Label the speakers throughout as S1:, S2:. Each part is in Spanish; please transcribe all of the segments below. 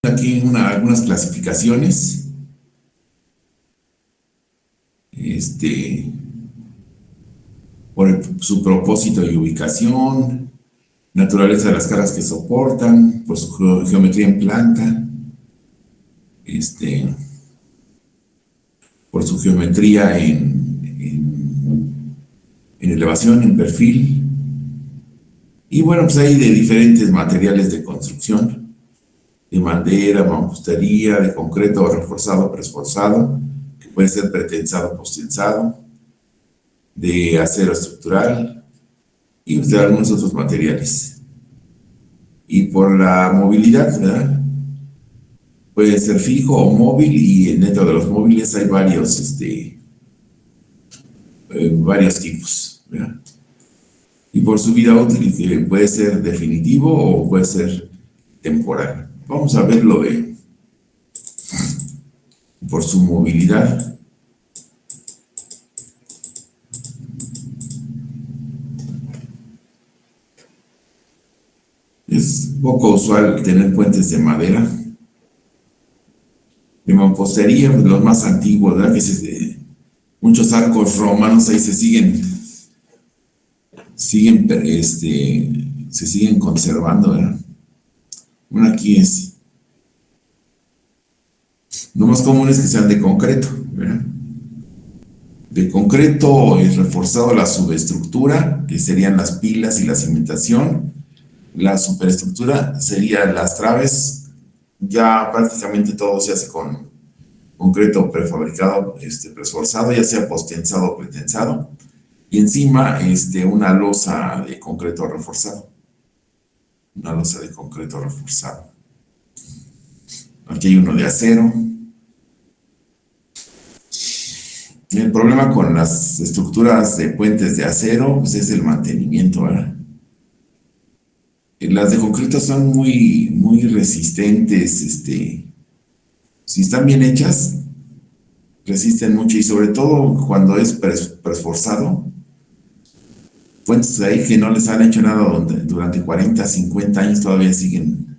S1: aquí algunas clasificaciones. Por su propósito y ubicación, naturaleza de las cargas que soportan, por su geometría en planta, este, por su geometría en elevación, en perfil. Y bueno, pues hay de diferentes materiales de construcción, de madera, mampostería, de concreto reforzado, preesforzado, que puede ser pretensado, postensado, de acero estructural y pues, de algunos otros materiales. Y por la movilidad, ¿verdad? Puede ser fijo o móvil, y dentro de los móviles hay varios tipos, ¿verdad? Y por su vida útil, que puede ser definitivo o puede ser temporal. Vamos a ver lo de por su movilidad. Es poco usual tener puentes de madera. De mampostería, pues, los más antiguos, ¿verdad? Muchos arcos romanos ahí se siguen conservando, ¿verdad? Bueno, aquí es. Lo más común es que sean de concreto, ¿verdad? De concreto es reforzado la subestructura, que serían las pilas y la cimentación. La superestructura serían las traves. Ya prácticamente todo se hace con concreto prefabricado, preesforzado, ya sea postensado o pretensado. Y encima, una losa de concreto reforzado. Una losa de concreto reforzado. Aquí hay uno de acero. El problema con las estructuras de puentes de acero, pues, es el mantenimiento, ¿verdad? Las de concreto son muy, muy resistentes, si están bien hechas, resisten mucho, y sobre todo cuando es preesforzado. Puentes ahí que no les han hecho nada durante 40, 50 años todavía siguen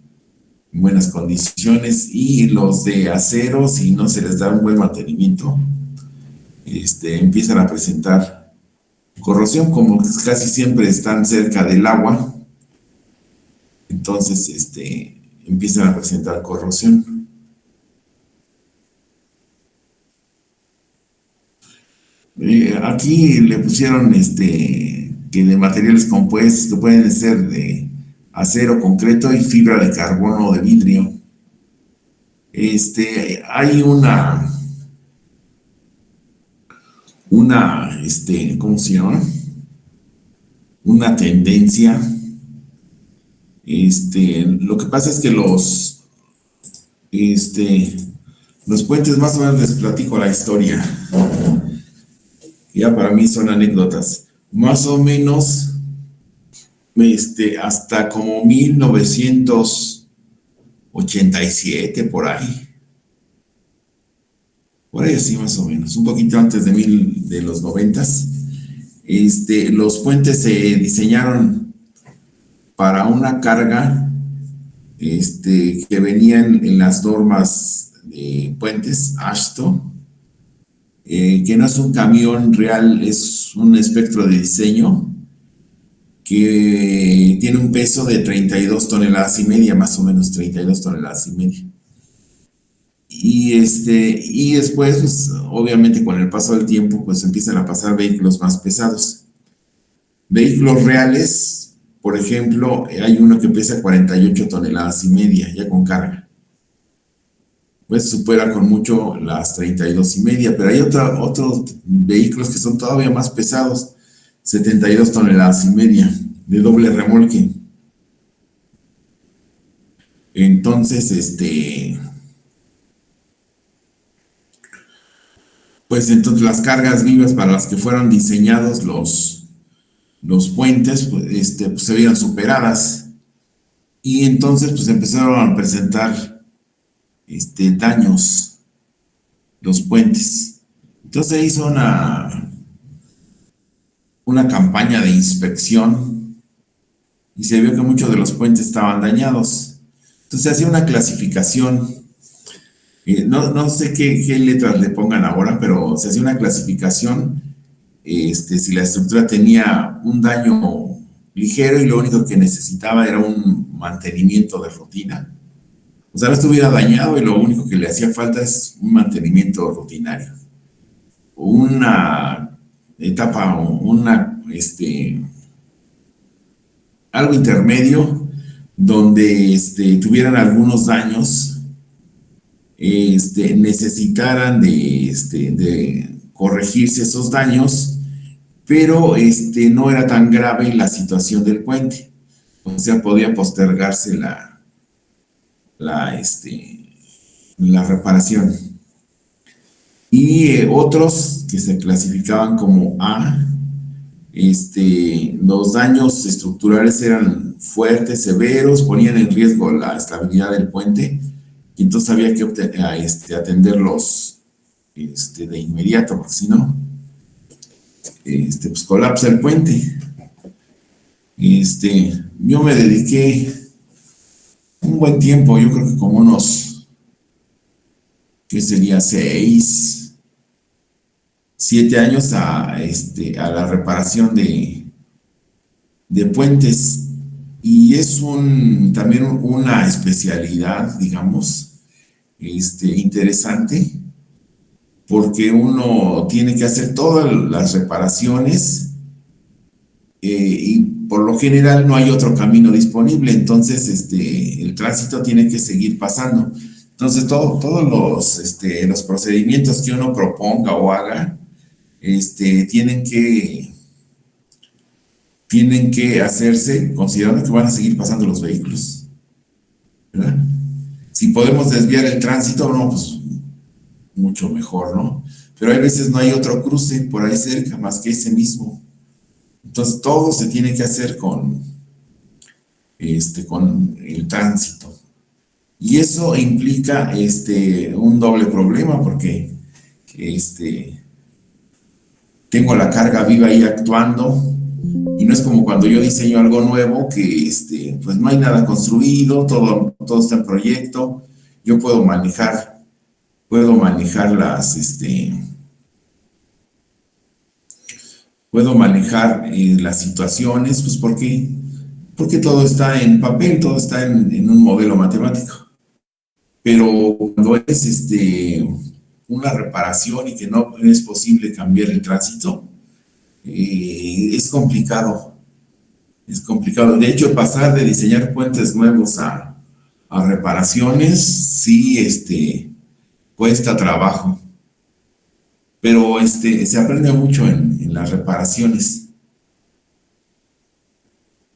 S1: en buenas condiciones, y los de acero, si no se les da un buen mantenimiento, empiezan a presentar corrosión, como casi siempre están cerca del agua, entonces empiezan a presentar corrosión. Aquí le pusieron que de materiales compuestos que pueden ser de acero, concreto y fibra de carbono o de vidrio. Hay ¿cómo se llama? Una tendencia. Lo que pasa es que los puentes, más o menos les platico la historia. Ya para mí son anécdotas. Más o menos, hasta como 1987, por ahí. Por ahí así más o menos, un poquito antes de los 90s. Los puentes se diseñaron para una carga que venían en las normas de puentes AASHTO, que no es un camión real, es un espectro de diseño que tiene un peso de 32 toneladas y media, más o menos 32 toneladas y media. Y después, pues, obviamente, con el paso del tiempo, pues empiezan a pasar vehículos más pesados. Vehículos reales, por ejemplo, hay uno que pesa 48 toneladas y media, ya con carga. Pues supera con mucho las 32 y media, pero hay otros vehículos que son todavía más pesados, 72 toneladas y media, de doble remolque. Entonces, pues entonces las cargas vivas para las que fueron diseñados los puentes, pues, pues se veían superadas, y entonces pues empezaron a presentar daños los puentes. Entonces se hizo una campaña de inspección y se vio que muchos de los puentes estaban dañados. Entonces hacía una clasificación, no sé qué letras le pongan ahora, pero se hacía una clasificación, si la estructura tenía un daño ligero y lo único que necesitaba era un mantenimiento de rutina. O sea, no estuviera dañado y lo único que le hacía falta es un mantenimiento rutinario. Una etapa, algo intermedio donde tuvieran algunos daños, necesitaran de corregirse esos daños, pero no era tan grave la situación del puente. O sea, podía postergarse la, la reparación. Y otros que se clasificaban como A, los daños estructurales eran fuertes, severos, ponían en riesgo la estabilidad del puente, y entonces había que atenderlos de inmediato, porque si no, pues colapsa el puente. Yo me dediqué un buen tiempo, yo creo que como unos, ¿qué sería? 6, 7 años a la reparación de puentes. Y es también una especialidad, digamos, interesante, porque uno tiene que hacer todas las reparaciones, y por lo general no hay otro camino disponible, entonces el tránsito tiene que seguir pasando. Entonces todos los procedimientos que uno proponga o haga, tienen que hacerse considerando que van a seguir pasando los vehículos, ¿verdad? Si podemos desviar el tránsito, no, pues mucho mejor, ¿no? Pero hay veces no hay otro cruce por ahí cerca más que ese mismo. Entonces todo se tiene que hacer con el tránsito. Y eso implica un doble problema porque tengo la carga viva ahí actuando, y no es como cuando yo diseño algo nuevo que pues no hay nada construido, todo está en proyecto. Yo puedo manejar las situaciones, pues porque todo está en papel, todo está en un modelo matemático. Pero cuando es una reparación y que no es posible cambiar el tránsito, es complicado. Es complicado. De hecho, pasar de diseñar puentes nuevos a reparaciones, sí, cuesta trabajo. Pero se aprende mucho en las reparaciones.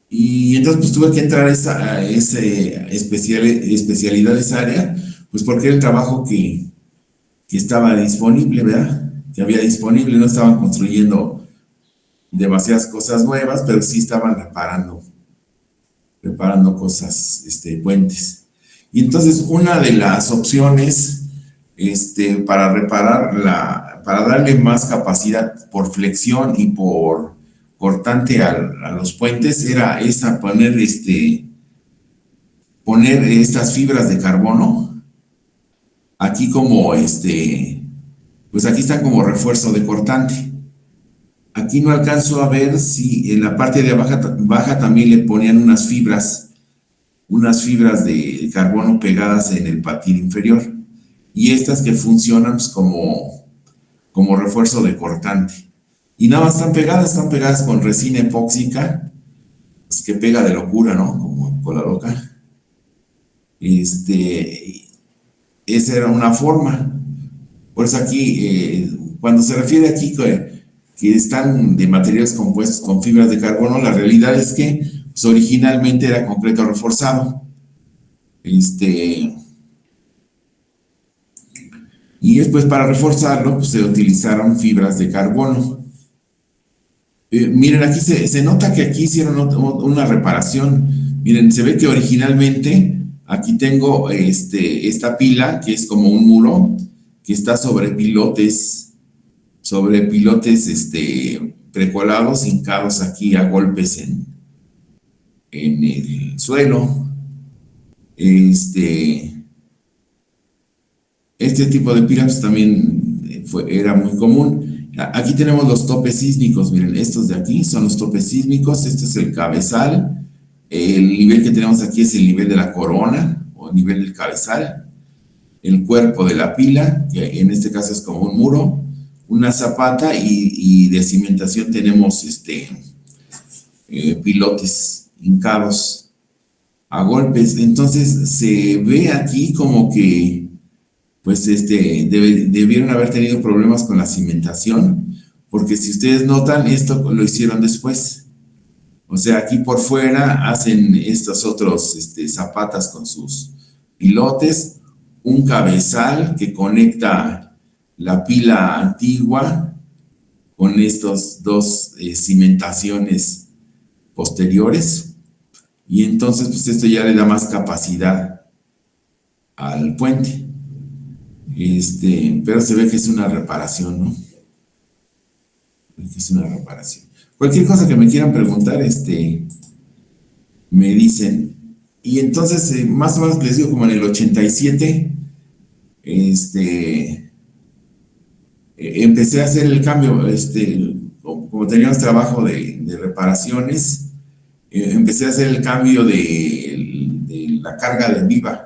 S1: Y entonces pues tuve que entrar a esa especialidad, esa área, pues porque era el trabajo que estaba disponible, ¿verdad? Que había disponible, no estaban construyendo demasiadas cosas nuevas, pero sí estaban reparando cosas, puentes. Y entonces una de las opciones, para darle más capacidad por flexión y por cortante a los puentes, era poner estas fibras de carbono aquí como, pues aquí están como refuerzo de cortante. Aquí no alcanzo a ver si en la parte de baja también le ponían unas fibras de carbono pegadas en el patín inferior, y estas que funcionan pues, como refuerzo de cortante. Y nada más están pegadas con resina epóxica, pues, que pega de locura, ¿no? Como con la loca. Esa era una forma. Por eso aquí, cuando se refiere aquí que están de materiales compuestos con fibras de carbono, la realidad es que pues, originalmente era concreto reforzado. Y después para reforzarlo pues, se utilizaron fibras de carbono. Miren, aquí se nota que aquí hicieron una reparación. Miren, se ve que originalmente aquí tengo esta pila que es como un muro que está sobre pilotes precolados, hincados aquí a golpes en el suelo. Este, este tipo de pilas pues, también era muy común. Aquí tenemos los topes sísmicos, miren, estos de aquí son los topes sísmicos, este es el cabezal, el nivel que tenemos aquí es el nivel de la corona o el nivel del cabezal, el cuerpo de la pila, que en este caso es como un muro, una zapata y de cimentación tenemos pilotes hincados a golpes. Entonces se ve aquí como que pues debieron haber tenido problemas con la cimentación, porque si ustedes notan, esto lo hicieron después. O sea, aquí por fuera hacen estos otros zapatas con sus pilotes, un cabezal que conecta la pila antigua con estos dos cimentaciones posteriores, y entonces pues esto ya le da más capacidad al puente. Pero se ve que es una reparación, ¿no? Es una reparación. Cualquier cosa que me quieran preguntar, me dicen. Y entonces, más o menos les digo, como en el 87, empecé a hacer el cambio, como teníamos trabajo de reparaciones, empecé a hacer el cambio de la carga de viva.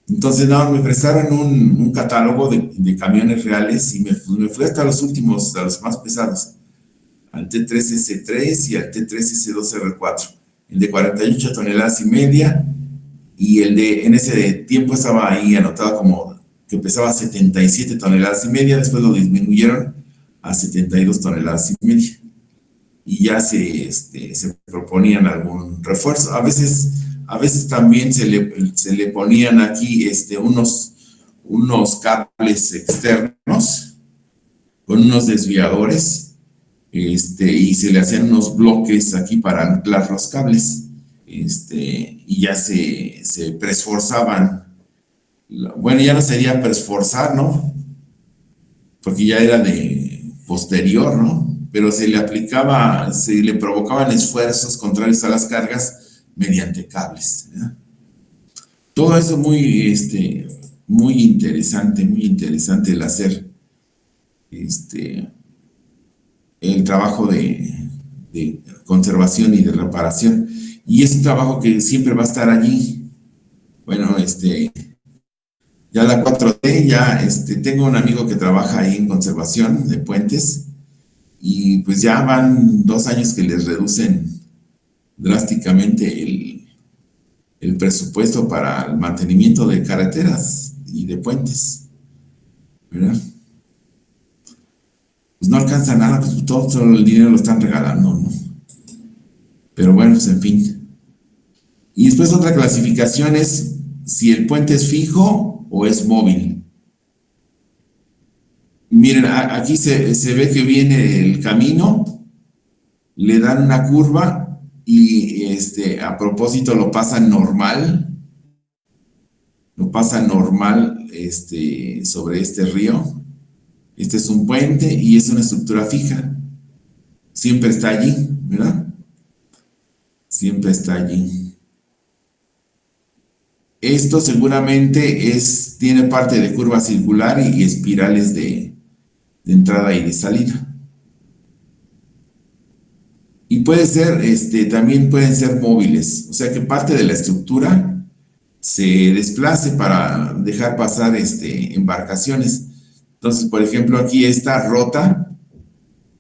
S1: Entonces, no, me prestaron un catálogo de camiones reales y me fui hasta los últimos, a los más pesados, al T3S3 y al T3S2R4, el de 48 toneladas y media, y en ese tiempo estaba ahí anotado como que pesaba 77 toneladas y media, después lo disminuyeron a 72 toneladas y media, y ya se proponían algún refuerzo. A veces también se le ponían aquí unos cables externos con unos desviadores, y se le hacían unos bloques aquí para anclar los cables, y ya se presforzaban. Bueno, ya no sería presforzar, ¿no? Porque ya era de posterior, ¿no? Pero se le provocaban esfuerzos contrarios a las cargas mediante cables, ¿verdad? Todo eso muy interesante el hacer este, el trabajo de conservación y de reparación. Y es un trabajo que siempre va a estar allí. Bueno, ya la 4T, ya tengo un amigo que trabaja ahí en conservación de puentes, y pues ya van 2 años que les reducen drásticamente el presupuesto para el mantenimiento de carreteras y de puentes, ¿verdad? Pues no alcanza nada, pues todo el dinero lo están regalando, ¿no? Pero bueno, pues en fin. Y después otra clasificación es si el puente es fijo o es móvil. Miren, aquí se ve que viene el camino, le dan una curva y a propósito lo pasa normal sobre este río. Este es un puente y es una estructura fija. Siempre está allí, ¿verdad? Siempre está allí. Esto seguramente tiene parte de curva circular y espirales de entrada y de salida. Y puede ser, también pueden ser móviles, o sea que parte de la estructura se desplace para dejar pasar embarcaciones. Entonces, por ejemplo, aquí esta rota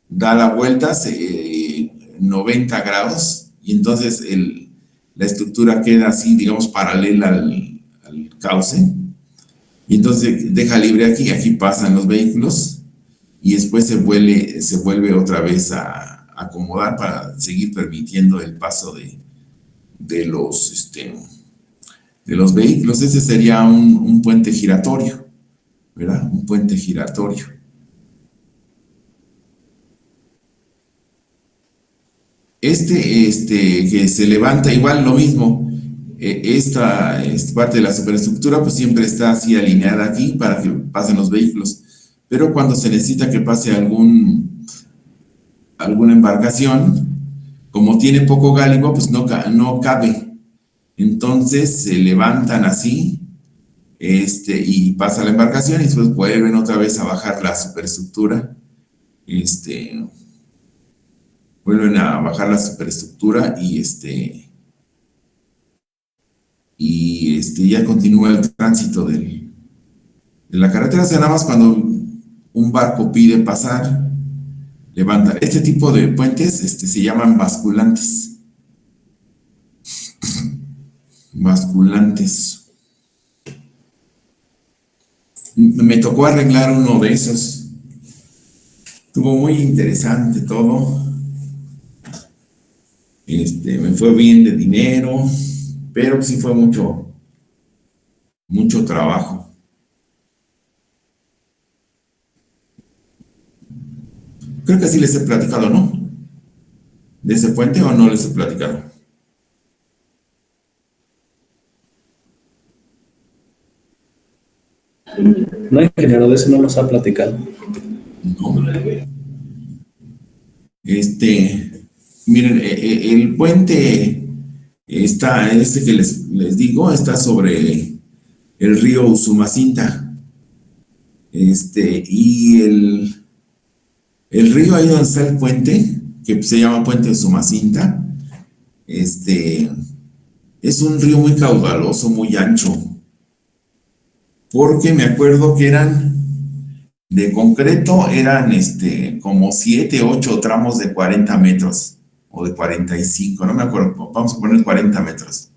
S1: da la vuelta 90 grados y entonces la estructura queda así, digamos, paralela al cauce, y entonces deja libre aquí pasan los vehículos y después se vuelve otra vez a acomodar para seguir permitiendo el paso de los vehículos. Ese sería un puente giratorio, ¿verdad? Un puente giratorio. Que se levanta igual lo mismo. Esta parte de la superestructura pues siempre está así alineada aquí para que pasen los vehículos, pero cuando se necesita que pase alguna embarcación, como tiene poco gálibo, pues no cabe. Entonces se levantan así, y pasa la embarcación y después vuelven otra vez a bajar la superestructura, este, vuelven a bajar la superestructura y ya continúa el tránsito de la carretera. O sea, nada más cuando un barco pide pasar, levanta. Este tipo de puentes, se llaman basculantes. Basculantes. Me tocó arreglar uno de esos. Estuvo muy interesante todo. Me fue bien de dinero, pero sí fue mucho, mucho trabajo. Creo que sí les he platicado, ¿no? ¿De ese puente o no les he platicado?
S2: No, ingeniero, de eso no nos ha platicado.
S1: No. Miren, el puente que les digo, está sobre el río Usumacinta. Y el río ahí donde está el puente, que se llama Puente Usumacinta, es un río muy caudaloso, muy ancho, porque me acuerdo que eran de concreto, eran como 7, 8 tramos de 40 metros, o de 45, no me acuerdo, vamos a poner 40 metros.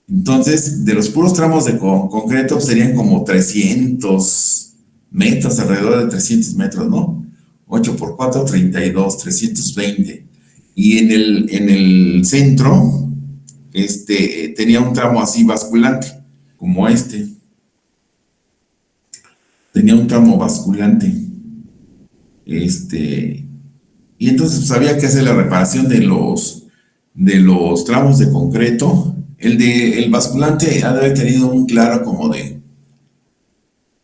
S1: Entonces, de los puros tramos de concreto pues, serían como 300 metros, alrededor de 300 metros, ¿no? 8 por 4, 32, 320. Y en el centro, tenía un tramo así basculante, como tenía un tramo basculante. Y entonces pues, había que hacer la reparación de los tramos de concreto. El basculante ha de haber tenido un claro como de,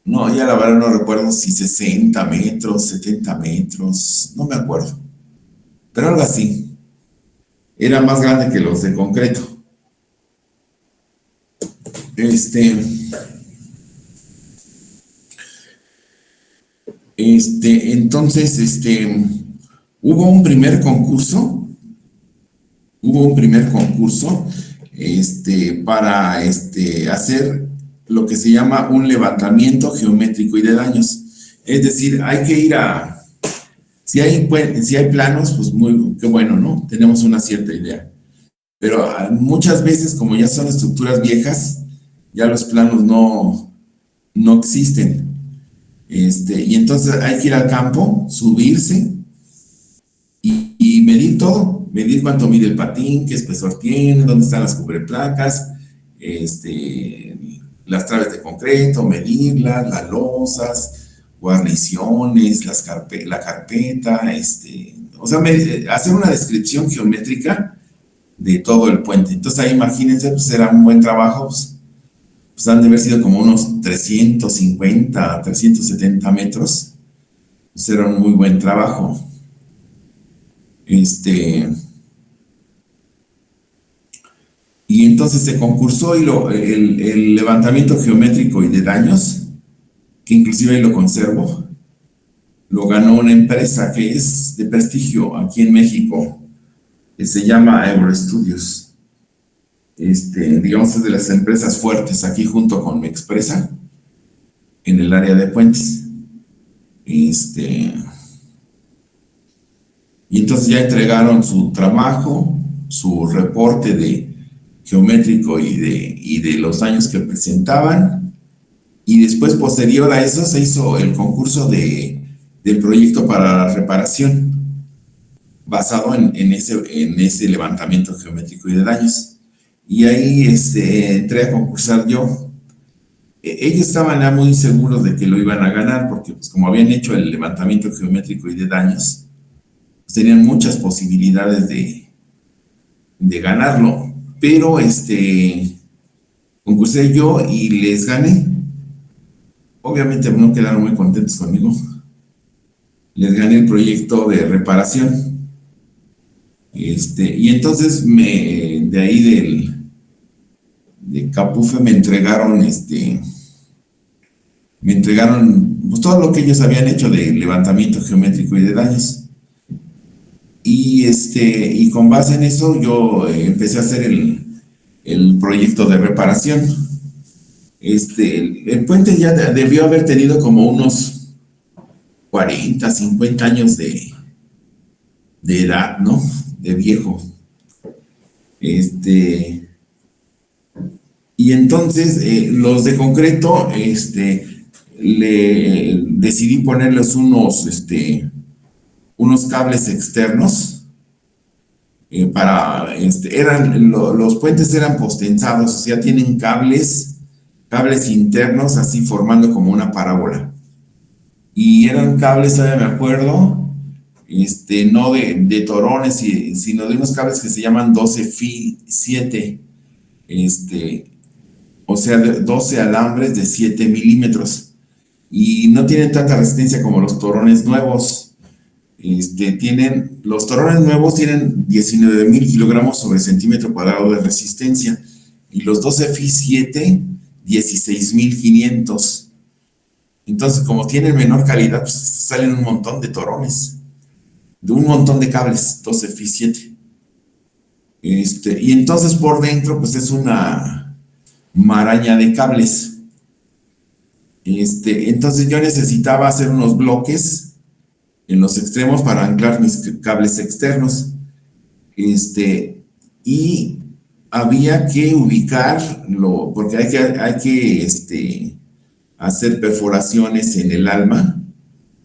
S1: no, ya la verdad no recuerdo si 60 metros, 70 metros, no me acuerdo. Pero algo así. Era más grande que los de concreto. Entonces, hubo un primer concurso, para hacer lo que se llama un levantamiento geométrico y de daños. Es decir, hay que ir si hay planos, pues qué bueno, ¿no? Tenemos una cierta idea. Pero muchas veces, como ya son estructuras viejas, ya los planos no existen. Y entonces hay que ir al campo, subirse y medir todo, medir cuánto mide el patín, qué espesor tiene, dónde están las cubreplacas, las traves de concreto, medirlas, las losas, guarniciones, la carpeta, o sea, hacer una descripción geométrica de todo el puente. Entonces ahí imagínense, pues era un buen trabajo, pues han de haber sido como unos 350, 370 metros. Pues era un muy buen trabajo. Y entonces se concursó y el levantamiento geométrico y de daños, que inclusive ahí lo conservo, lo ganó una empresa que es de prestigio aquí en México, que se llama Euroestudios. Digamos, es de las empresas fuertes aquí junto con Mexpresa en el área de puentes. Y entonces ya entregaron su trabajo, su reporte de geométrico y de los daños que presentaban. Y después, posterior a eso, se hizo el concurso del proyecto para la reparación, basado en ese levantamiento geométrico y de daños. Y ahí entré a concursar yo. Ellos estaban ya muy seguros de que lo iban a ganar, porque pues, como habían hecho el levantamiento geométrico y de daños, pues, tenían muchas posibilidades de ganarlo. Pero concursé yo y les gané. Obviamente no quedaron muy contentos conmigo. Les gané el proyecto de reparación. Y entonces de ahí de Capufe me entregaron pues, todo lo que ellos habían hecho de levantamiento geométrico y de daños. Y con base en eso yo empecé a hacer el proyecto de reparación. El puente ya debió haber tenido como unos 40, 50 años de edad, ¿no? De viejo. Y entonces los de concreto, le decidí ponerles unos cables externos los puentes eran postensados, o sea, tienen cables internos así formando como una parábola. Y eran cables, todavía me acuerdo, no de torones, sino de unos cables que se llaman 12 Fi 7, o sea, 12 alambres de 7 milímetros. Y no tienen tanta resistencia como los torones nuevos. Los torones nuevos tienen 19,000 kilogramos sobre centímetro cuadrado de resistencia y los 12 Fi 7, 16,500. Entonces, como tienen menor calidad, pues salen un montón de torones, de un montón de cables, 12 Fi 7. Y entonces por dentro, pues es una maraña de cables. Entonces yo necesitaba hacer unos bloques en los extremos para anclar mis cables externos. Y había que ubicarlo, porque hay que hacer perforaciones en el alma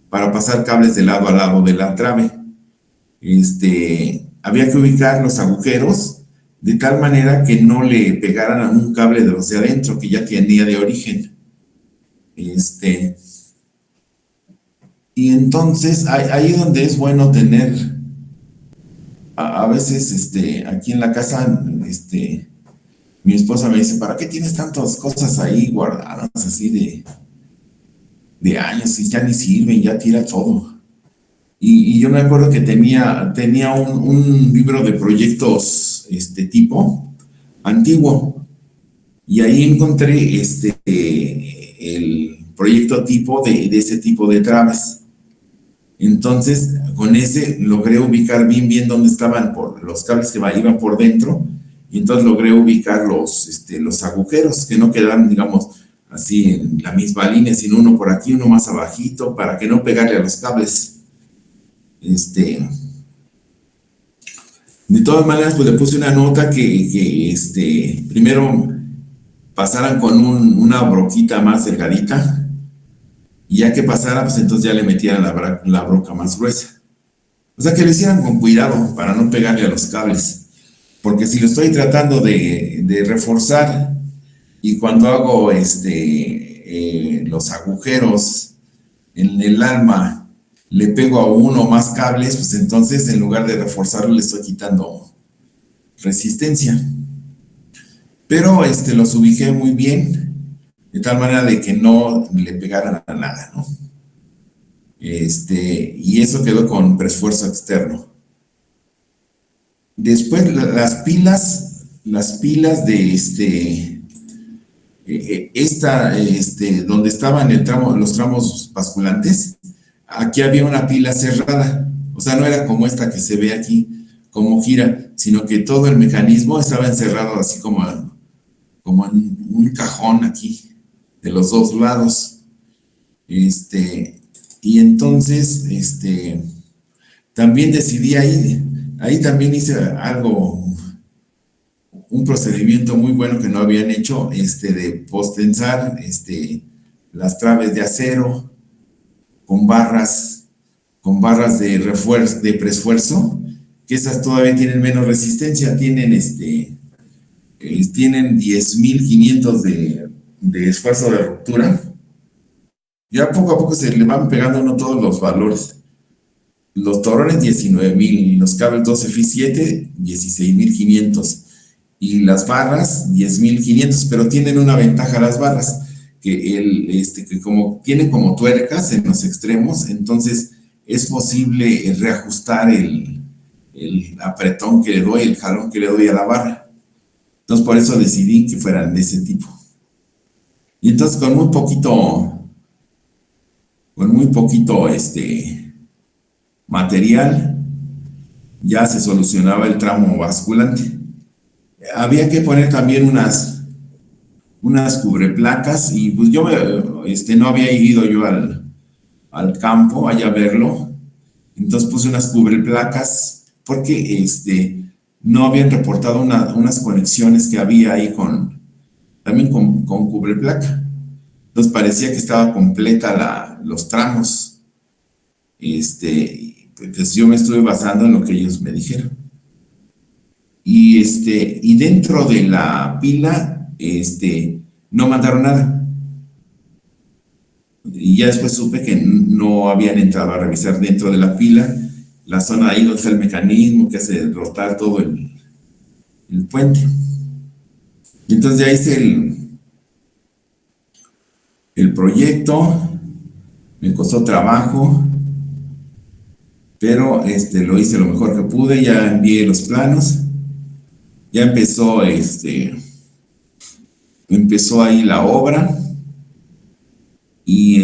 S1: para pasar cables de lado a lado de la trave. Había que ubicar los agujeros de tal manera que no le pegaran a un cable de los de adentro que ya tenía de origen. Y entonces ahí donde es bueno tener, a veces aquí en la casa, mi esposa me dice, ¿para qué tienes tantas cosas ahí guardadas así de años y ya ni sirven, ya tira todo? Y yo me acuerdo que tenía un libro de proyectos tipo antiguo, y ahí encontré el proyecto tipo de ese tipo de traves. Entonces, con ese logré ubicar bien dónde estaban los cables que iban por dentro, y entonces logré ubicar los agujeros, que no quedaran, digamos, así en la misma línea, sino uno por aquí, uno más abajito, para que no pegarle a los cables. De todas maneras, pues le puse una nota que primero pasaran con una broquita más delgadita, y ya que pasara, pues entonces ya le metieran la broca más gruesa. O sea, que lo hicieran con cuidado para no pegarle a los cables. Porque si lo estoy tratando de reforzar y cuando hago los agujeros en el alma le pego a uno o más cables, pues entonces en lugar de reforzarlo le estoy quitando resistencia. Pero los ubiqué muy bien, de tal manera de que no le pegaran a nada, ¿no? Y eso quedó con preesfuerzo externo. Después las pilas de donde estaban los tramos basculantes, aquí había una pila cerrada, o sea, no era como esta que se ve aquí, como gira, sino que todo el mecanismo estaba encerrado así como en un cajón aquí, de los dos lados. Y entonces, también decidí ahí también hice un procedimiento muy bueno que no habían hecho, de postensar, las traves de acero con barras de refuerzo, de preesfuerzo, que esas todavía tienen menos resistencia, tienen 10,500 de esfuerzo de ruptura. Ya poco a poco se le van pegando a uno todos los valores. Los torones 19,000, los cables 12 Fi 7, 16,500 y las barras 10,500, pero tienen una ventaja las barras, que como tienen como tuercas en los extremos, entonces es posible reajustar el apretón que le doy, el jalón que le doy a la barra. Entonces por eso decidí que fueran de ese tipo. Y entonces con muy poquito material, ya se solucionaba el tramo basculante. Había que poner también unas cubreplacas y pues yo no había ido yo al campo allá a verlo, entonces puse unas cubreplacas porque no habían reportado unas conexiones que había ahí también con cubreplaca. Entonces parecía que estaba completa los tramos. Pues yo me estuve basando en lo que ellos me dijeron. Y dentro de la pila, no mandaron nada. Y ya después supe que no habían entrado a revisar dentro de la pila, la zona ahí donde está el mecanismo que hace rotar todo el puente. Y entonces ya hice el proyecto, me costó trabajo, pero lo hice lo mejor que pude, ya envié los planos, ya empezó ahí la obra y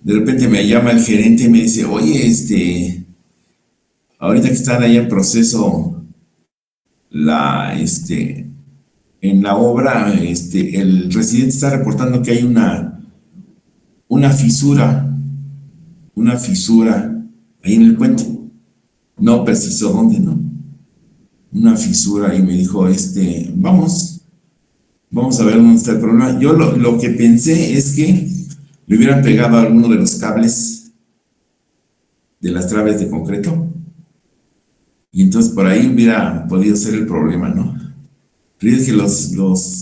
S1: de repente me llama el gerente y me dice, oye, ahorita que están ahí en proceso en la obra, el residente está reportando que hay una fisura ahí en el puente. No precisó dónde, ¿no? Una fisura y me dijo, vamos a ver dónde está el problema. Yo lo que pensé es que le hubieran pegado a alguno de los cables de las traves de concreto y entonces por ahí hubiera podido ser el problema, ¿no? Pero es que los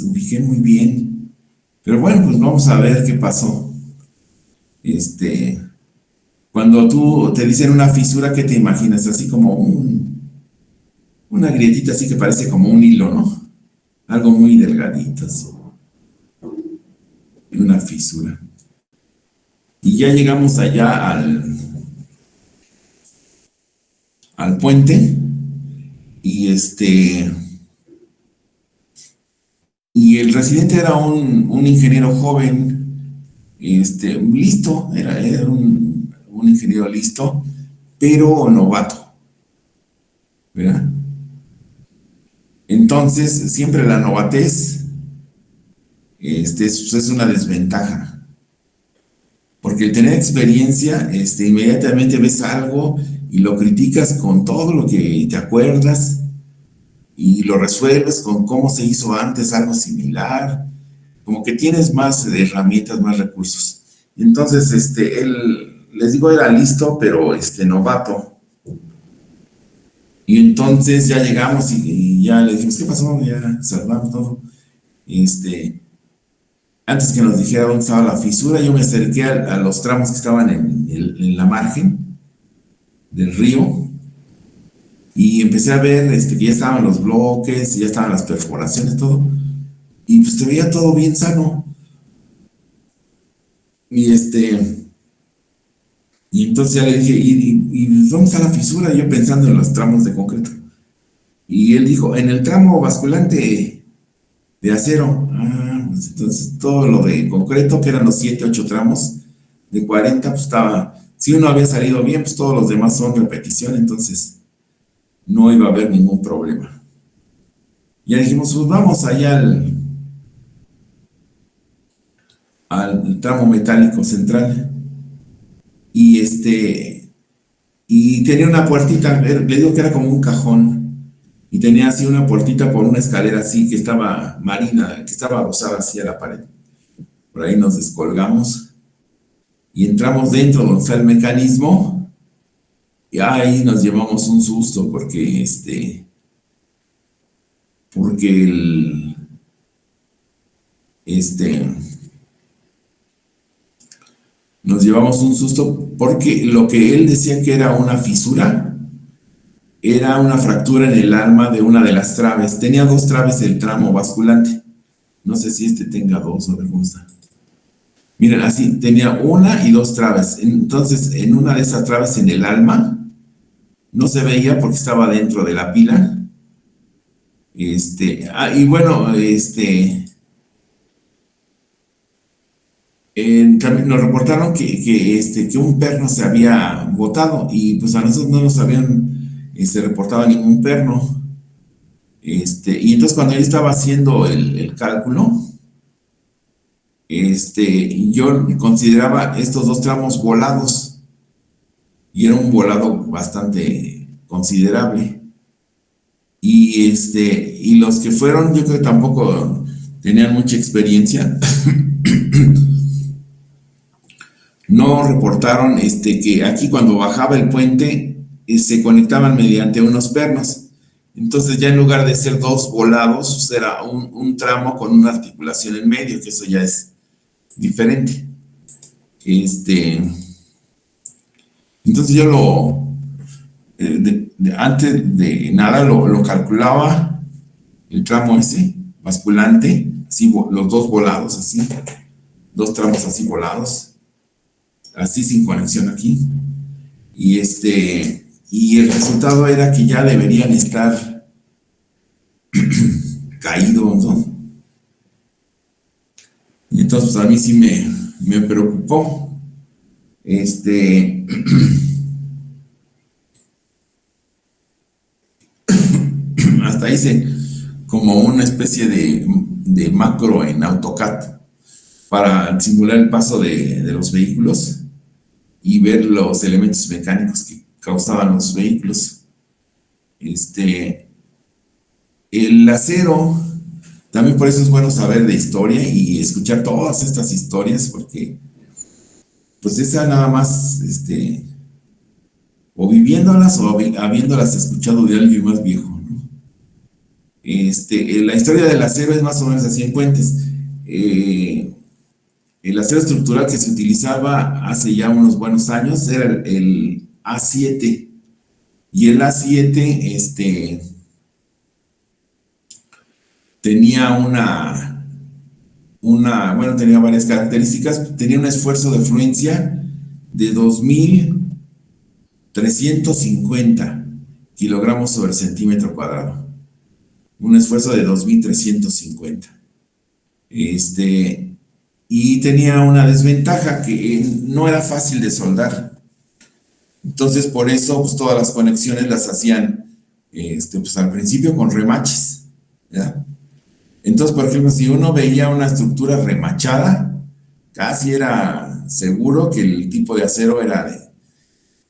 S1: ubiqué muy bien. Pero bueno, pues vamos a ver qué pasó. Cuando tú te dicen una fisura, ¿qué te imaginas? Así como una grietita así que parece como un hilo, ¿no? Algo muy delgadito, así. Una fisura. Y ya llegamos allá al puente y y el residente era un ingeniero joven, listo, era un ingeniero listo, pero novato, ¿verdad? Entonces, siempre la novatez es una desventaja, porque el tener experiencia, inmediatamente ves algo y lo criticas con todo lo que te acuerdas y lo resuelves con cómo se hizo antes algo similar, como que tienes más herramientas, más recursos. Entonces, él, les digo, era listo, pero novato. Y entonces ya llegamos y ya le dijimos, ¿qué pasó? Ya salvamos todo. Antes que nos dijera dónde estaba la fisura, yo me acerqué a los tramos que estaban en la margen del río y empecé a ver que ya estaban los bloques, ya estaban las perforaciones, todo. Y pues te veía todo bien sano. Y y entonces ya le dije, ¿y dónde está la fisura? Yo pensando en los tramos de concreto. Y él dijo, en el tramo basculante de acero. Ah, pues entonces todo lo de concreto, que eran los 7, 8 tramos de 40, pues estaba, si uno había salido bien, pues todos los demás son repetición, entonces no iba a haber ningún problema. Ya dijimos, pues vamos allá al tramo metálico central. Y tenía una puertita, le digo que era como un cajón, y tenía así una puertita por una escalera así que estaba marina, que estaba adosada así a la pared. Por ahí nos descolgamos y entramos dentro donde está el mecanismo y ahí nos llevamos un susto porque nos llevamos un susto porque lo que él decía que era una fisura era una fractura en el alma de una de las traves. Tenía 2 traves el tramo basculante. No sé si tenga 2, a ver cómo está. Miren, así, tenía 1 y 2 traves. Entonces, en una de esas traves en el alma, no se veía porque estaba dentro de la pila. Y bueno, también nos reportaron que un perno se había botado y pues a nosotros no nos habían reportado ningún perno. Y entonces cuando yo estaba haciendo el cálculo, yo consideraba estos dos tramos volados y era un volado bastante considerable. Y los que fueron, yo creo que tampoco tenían mucha experiencia, no reportaron que aquí cuando bajaba el puente se conectaban mediante unos pernos. Entonces ya en lugar de ser dos volados, pues era un tramo con una articulación en medio, que eso ya es diferente. Entonces yo antes de nada lo calculaba, el tramo ese, basculante, así, los dos volados, así, dos tramos así volados, así sin conexión aquí. Y el resultado era que ya deberían estar caídos, ¿no? Y entonces pues, a mí sí me preocupó. Hasta hice como una especie de macro en AutoCAD para simular el paso de los vehículos y ver los elementos mecánicos que causaban los vehículos. El acero, también por eso es bueno saber de historia y escuchar todas estas historias, porque pues esa nada más, o viviéndolas o habiéndolas escuchado de alguien más viejo, ¿no? La historia del acero es más o menos así en Puentes. El acero estructural que se utilizaba hace ya unos buenos años era el A7. Y el A7 tenía bueno, tenía varias características. Tenía un esfuerzo de fluencia de 2350 kilogramos sobre centímetro cuadrado. Un esfuerzo de 2350. Y tenía una desventaja que no era fácil de soldar. Entonces, por eso, pues, todas las conexiones las hacían, pues, al principio con remaches, ¿ya? Entonces, por ejemplo, si uno veía una estructura remachada, casi era seguro que el tipo de acero era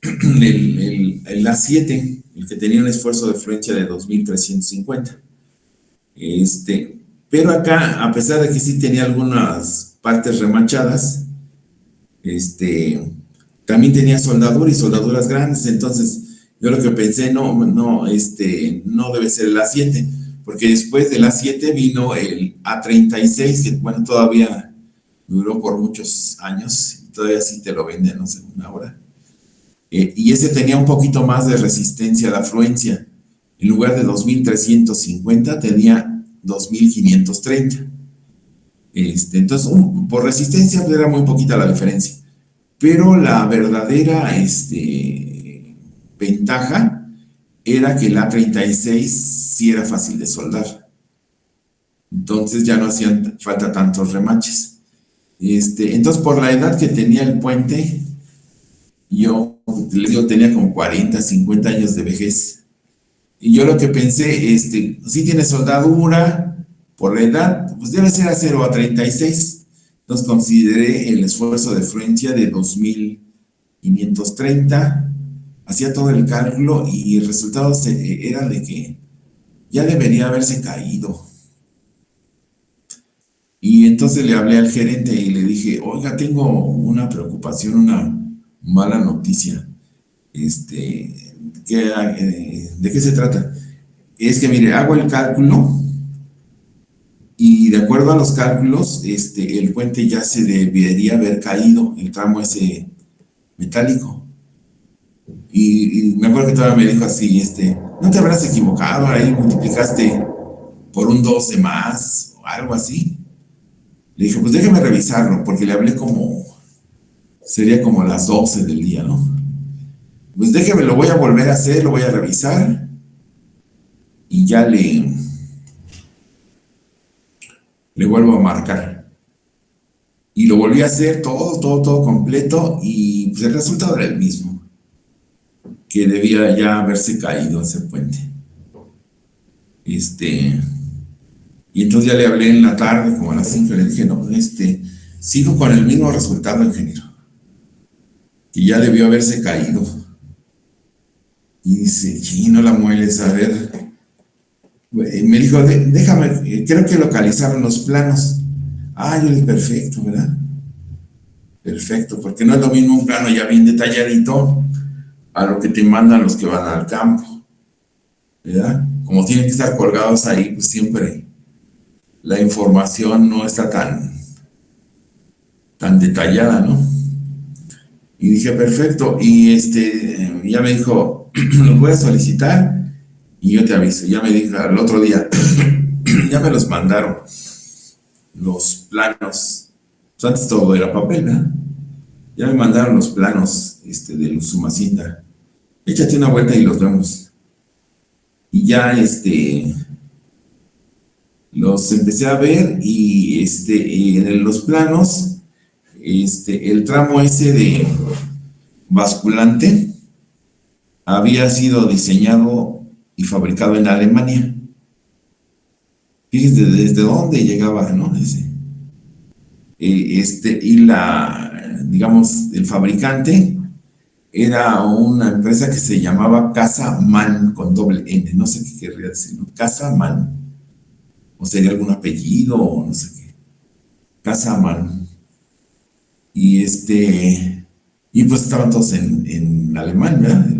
S1: el A7, el que tenía un esfuerzo de fluencia de 2350. Pero acá, a pesar de que sí tenía algunas partes remachadas, también tenía soldadura y soldaduras grandes. Entonces yo lo que pensé, no debe ser el A7, porque después del A7 vino el A36, que bueno, todavía duró por muchos años, y todavía sí te lo venden, no sé, una hora. Y ese tenía un poquito más de resistencia a la afluencia. En lugar de 2350 tenía 2530. Entonces, por resistencia pues, era muy poquita la diferencia. Pero la verdadera ventaja era que el A36 sí era fácil de soldar. Entonces ya no hacían falta tantos remaches. Entonces, por la edad que tenía el puente, yo tenía como 40, 50 años de vejez. Y yo lo que pensé, sí tiene soldadura, por la edad, pues debe ser acero A36. Entonces consideré el esfuerzo de fluencia de 2530, hacía todo el cálculo y el resultado era de que ya debería haberse caído. Y entonces le hablé al gerente y le dije, oiga, tengo una preocupación, una mala noticia. ¿De qué se trata? Es que, mire, hago el cálculo y de acuerdo a los cálculos, el puente ya se debería haber caído, el tramo ese metálico. Y me acuerdo que todavía me dijo así, ¿no te habrás equivocado? Ahí multiplicaste por un 2 de más o algo así. Le dije, pues déjeme revisarlo, porque le hablé sería como las 12 del día, ¿no? Pues déjeme, lo voy a volver a hacer, lo voy a revisar y ya le vuelvo a marcar. Y lo volví a hacer todo completo y pues el resultado era el mismo, que debía ya haberse caído ese puente. Y entonces ya le hablé en la tarde, como a las 5, le dije, no, sigo con el mismo resultado, ingeniero, que ya debió haberse caído. Y dice, sí, no la mueles, a ver. Me dijo, déjame, creo que localizaron los planos. Ah, yo le dije, perfecto, ¿verdad? Perfecto, porque no es lo mismo un plano ya bien detalladito a lo que te mandan los que van al campo, ¿verdad? Como tienen que estar colgados ahí, pues siempre la información no está tan detallada, ¿no? Y dije, perfecto, y ya me dijo, los voy a solicitar y yo te aviso. Ya me dijo al otro día, ya me los mandaron, los planos. Pues antes todo era papel, ¿verdad? Ya me mandaron los planos de Usumacinta. Échate una vuelta y los vemos. Y ya los empecé a ver y en los planos, el tramo ese de basculante había sido diseñado y fabricado en Alemania. Fíjense desde dónde llegaba, ¿no? Digamos, el fabricante era una empresa que se llamaba Casa Mann con doble N, no sé qué querría decir, ¿no? Casa Mann, o sería algún apellido, o no sé qué. Casa Mann. Y pues estaban todos en alemán, ¿verdad?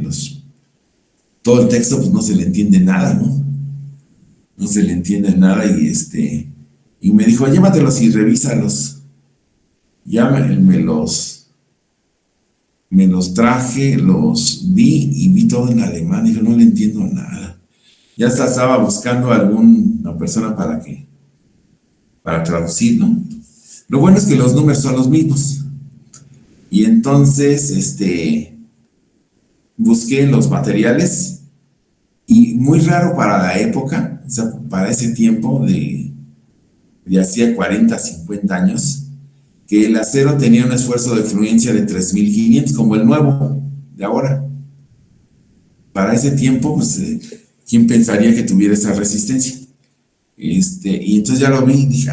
S1: Todo el texto, pues no se le entiende nada, ¿no? No se le entiende nada y me dijo, llévatelos y revísalos. Ya me los traje, los vi y vi todo en alemán. Dijo, no le entiendo nada. Ya hasta estaba buscando a alguna persona para traducir, ¿no? Lo bueno es que los números son los mismos. Y entonces, busqué los materiales y muy raro para la época, o sea, para ese tiempo de hacía 40, 50 años, que el acero tenía un esfuerzo de fluencia de 3.500, como el nuevo de ahora. Para ese tiempo, pues, ¿quién pensaría que tuviera esa resistencia? Y entonces ya lo vi y dije,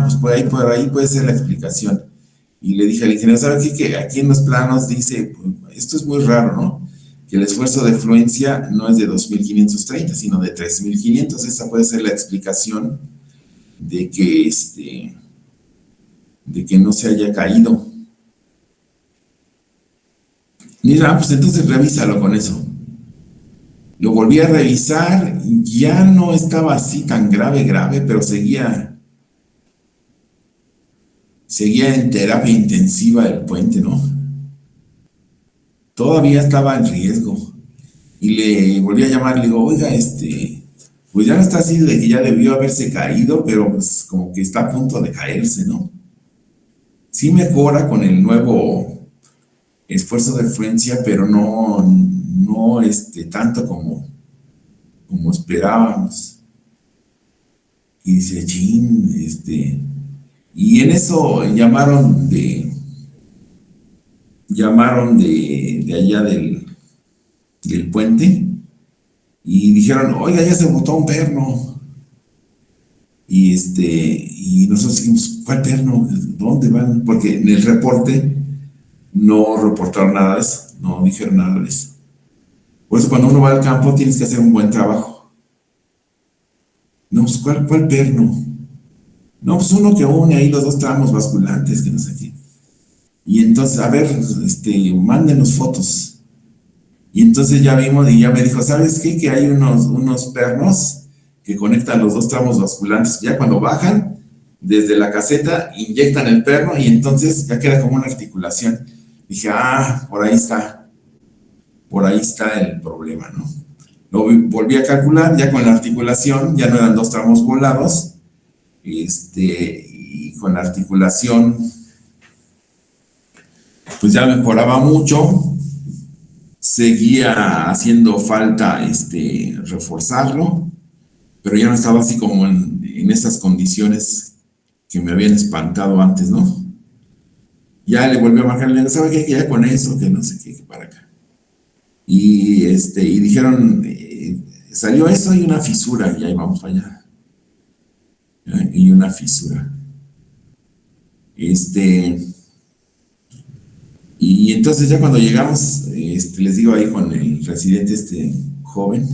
S1: pues por ahí puede ser la explicación. Y le dije al ingeniero, ¿sabe qué? Que aquí en los planos dice, pues, esto es muy raro, ¿no? Que el esfuerzo de fluencia no es de 2.530, sino de 3.500. Esa puede ser la explicación de que no se haya caído. Mira, pues entonces revísalo con eso. Lo volví a revisar, ya no estaba así tan grave, pero seguía en terapia intensiva el puente, ¿no? Todavía estaba en riesgo. Y le volví a llamar, le digo, oiga, pues ya no está así de que ya debió haberse caído, pero pues como que está a punto de caerse, ¿no? Sí mejora con el nuevo esfuerzo de fluencia, pero no tanto como esperábamos. Y dice, chin, y en eso llamaron de allá del puente y dijeron, oiga, ya se botó un perno. Y nosotros dijimos, ¿cuál perno? ¿Dónde van? Porque en el reporte no reportaron nada de eso, no dijeron nada de eso. Por eso cuando uno va al campo tienes que hacer un buen trabajo. No, pues ¿cuál perno? No, pues uno que une ahí los dos tramos basculantes, que no sé qué. Y entonces, a ver, mándenos fotos. Y entonces ya vimos y ya me dijo, ¿sabes qué? Que hay unos pernos que conectan los dos tramos basculantes. Ya cuando bajan, desde la caseta, inyectan el perno y entonces ya queda como una articulación. Dije, por ahí está el problema, ¿no? Lo volví a calcular, ya con la articulación, ya no eran dos tramos volados, y con la articulación, pues ya mejoraba mucho. seguía haciendo falta reforzarlo, pero ya no estaba así como en esas condiciones que me habían espantado antes, ¿no? Ya le volví a marcar, le digo, ¿sabe qué? Que ya con eso, que no sé qué, que para acá. Y dijeron, salió eso y una fisura, y ahí vamos para allá. Y una fisura. Este, y entonces ya cuando llegamos, les digo ahí con el residente joven,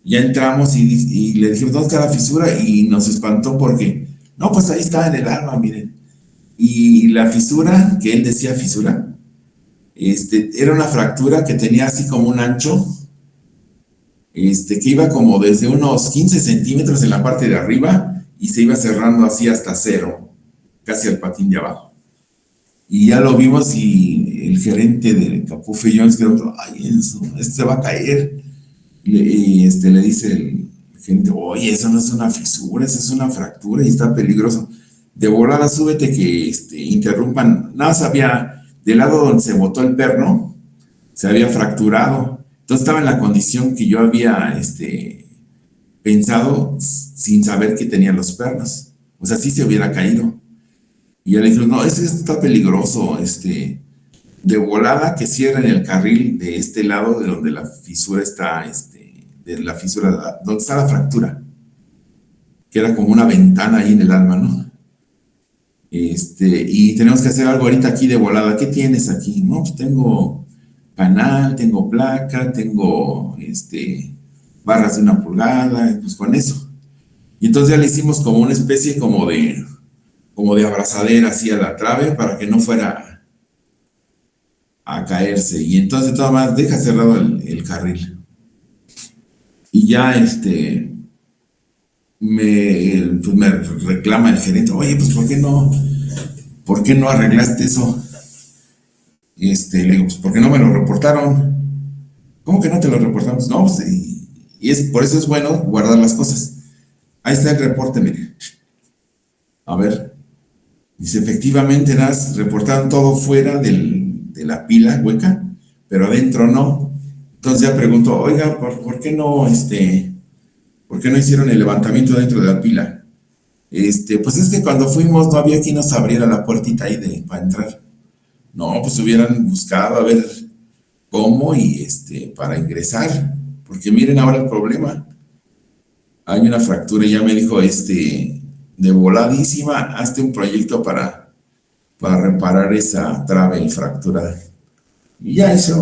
S1: ya entramos y le dijimos, ¿dónde está la fisura? Y nos espantó porque, no, pues ahí está en el alma, miren. Y la fisura, que él decía fisura, era una fractura que tenía así como un ancho, que iba como desde unos 15 centímetros en la parte de arriba y se iba cerrando así hasta cero, casi al patín de abajo. Y ya lo vimos y el gerente de Capufe Jones quedó, ay, eso, se va a caer. Le dice el gerente, oye, eso no es una fisura, eso es una fractura y está peligroso. De volada, súbete que interrumpan. Nada, sabía, del lado donde se botó el perno, se había fracturado. Entonces estaba en la condición que yo había pensado sin saber que tenía los pernos. O sea, sí se hubiera caído. Y yo le dije, no, ese está peligroso, de volada que cierren el carril de este lado de donde la fisura está, de la fisura, donde está la fractura, que era como una ventana ahí en el alma, ¿no? Y tenemos que hacer algo ahorita aquí de volada. ¿Qué tienes aquí? No, pues tengo canal, tengo placa, tengo, barras de 1 pulgada, pues con eso. Y entonces ya le hicimos como una especie como de abrazadera así a la trave para que no fuera a caerse. Y entonces todo más deja cerrado el carril. Y ya pues me reclama el gerente, oye, pues ¿por qué no arreglaste eso? Le digo, pues ¿por qué no me lo reportaron? ¿Cómo que no te lo reportamos? No, pues, y por eso es bueno guardar las cosas. Ahí está el reporte, mire. A ver, dice, efectivamente, reportaron todo fuera de la pila hueca, pero adentro no. Entonces ya pregunto, oiga, ¿por qué no, por qué no hicieron el levantamiento dentro de la pila? Pues es que cuando fuimos no había quien nos abriera la puertita ahí para entrar. No, pues hubieran buscado a ver cómo y para ingresar. Porque miren ahora el problema. Hay una fractura y ya me dijo, de voladísima, hazte un proyecto para reparar esa trave y fractura. Y ya hice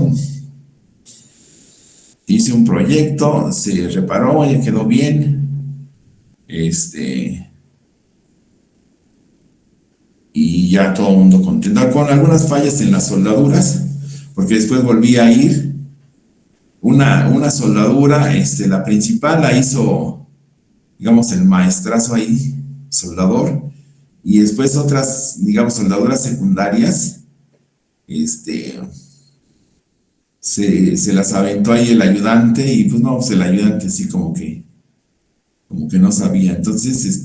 S1: un proyecto, se reparó, ya quedó bien. Y ya todo el mundo contento, con algunas fallas en las soldaduras, porque después volví a ir. Una soldadura, la principal la hizo, digamos, el maestrazo ahí, soldador, y después otras, digamos, soldaduras secundarias, se las aventó ahí el ayudante, y pues no, pues el ayudante sí como que no sabía. Entonces,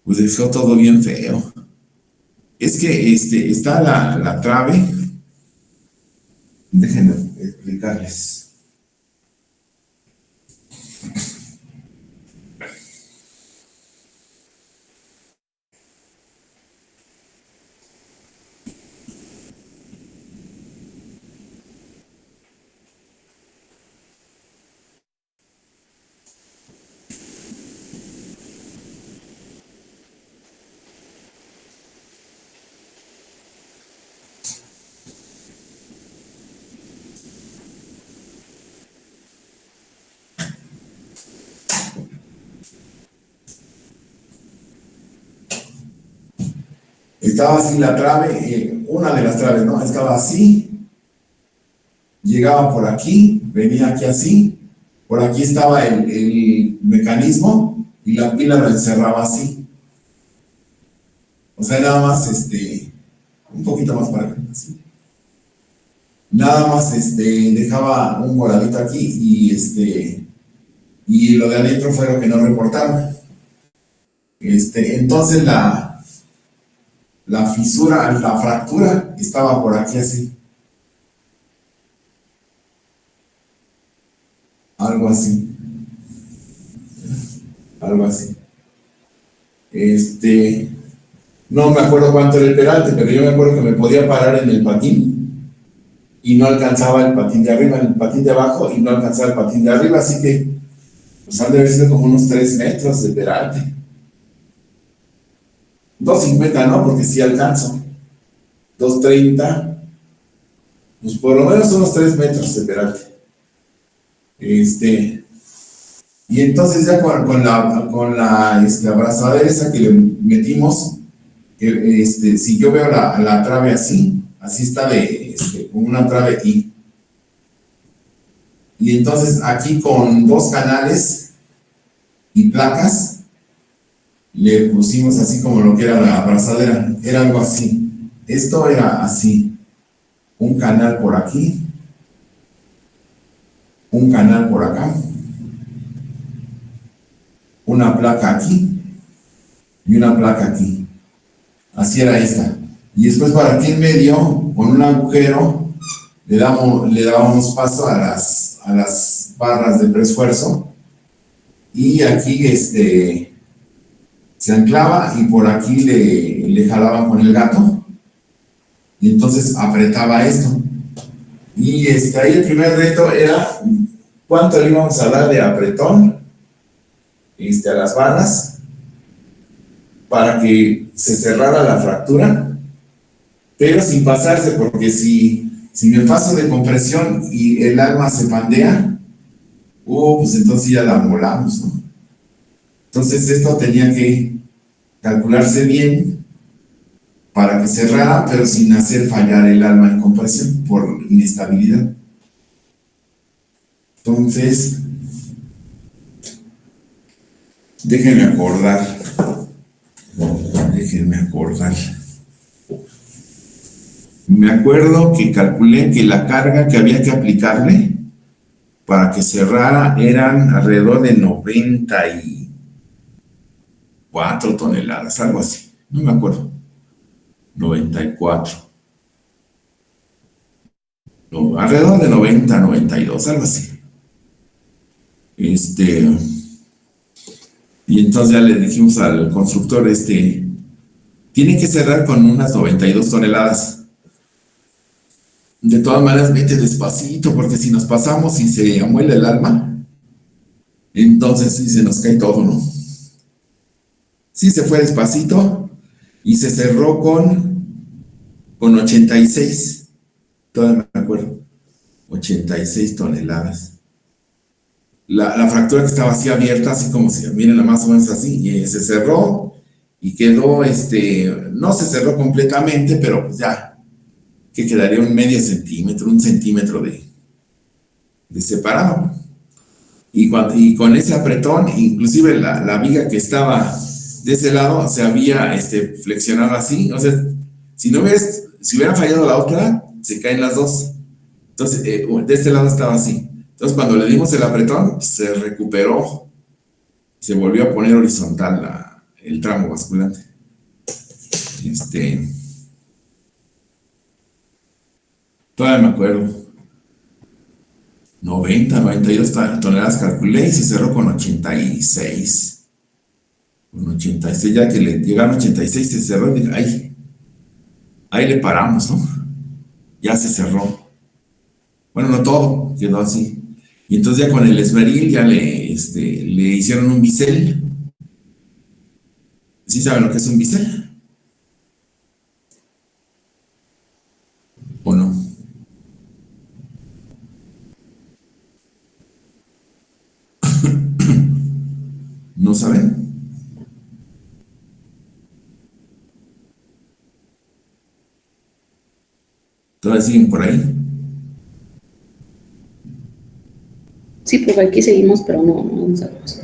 S1: pues dejó todo bien feo. Es que está la trave. Déjenme explicarles. Estaba así la trave, una de las traves, ¿no? Estaba así, llegaba por aquí, venía aquí así, por aquí estaba el mecanismo y la pila lo encerraba así. O sea, nada más, un poquito más para acá, así. Nada más, dejaba un moradito aquí y lo de adentro fue lo que no reportaron. Entonces la fisura, la fractura estaba por aquí así. algo así, algo así. No me acuerdo cuánto era el peralte, pero yo me acuerdo que me podía parar en el patín y no alcanzaba el patín de arriba, el patín de abajo y no alcanzaba el patín de arriba, así que pues han de haber sido como unos 3 metros de peralte. 2.50, ¿no? Porque sí alcanzo. 2.30, pues por lo menos unos 3 metros de peralte. Y entonces ya con la abrazadera esa que le metimos, si yo veo la trave así está con una trave I. Y entonces aquí con 2 canales y placas, le pusimos así como lo que era la abrazadera, era algo así. Esto era así, un canal por aquí, un canal por acá, una placa aquí y una placa aquí. Así era esta. Y después por aquí en medio, con un agujero, le dábamos paso a las barras de preesfuerzo. Y aquí se anclaba y por aquí le jalaban con el gato. Y entonces apretaba esto. Y ahí el primer reto era cuánto le íbamos a dar de apretón a las barras para que se cerrara la fractura, pero sin pasarse, porque si me paso de compresión y el alma se pandea, pues entonces ya la molamos, ¿no? Entonces esto tenía que calcularse bien para que cerrara, pero sin hacer fallar el alma en compresión por inestabilidad. Entonces, déjenme acordar. Me acuerdo que calculé que la carga que había que aplicarle para que cerrara eran alrededor de 94 toneladas, algo así. No me acuerdo. 94. No, alrededor de 90, 92, algo así. Y entonces ya le dijimos al constructor, tiene que cerrar con unas 92 toneladas. De todas maneras, vete despacito, porque si nos pasamos y se amuela el alma, entonces sí se nos cae todo, ¿no? Sí se fue despacito y se cerró con 86. Todavía me acuerdo. 86 toneladas. La fractura que estaba así abierta, así como si, miren, más o menos así, y se cerró y quedó, no se cerró completamente, pero pues ya, que quedaría un medio centímetro, 1 centímetro de separado. Y con ese apretón, inclusive la viga que estaba de ese lado se había flexionado así, o sea, si hubiera fallado la otra, se caen las dos. Entonces, de este lado estaba así. Entonces, cuando le dimos el apretón, se recuperó, se volvió a poner horizontal el tramo basculante. Todavía me acuerdo. 90, 92 toneladas calculé y se cerró con 86. Con 86, ya que le llegaron 86, se cerró y dije, ahí le paramos, ¿no? Ya se cerró. Bueno, no todo, quedó así. Y entonces ya con el esmeril ya le hicieron un bisel. ¿Sí saben lo que es un bisel? ¿O no? ¿No saben? ¿Todavía siguen por ahí?
S3: Sí, porque aquí seguimos, pero no sabemos.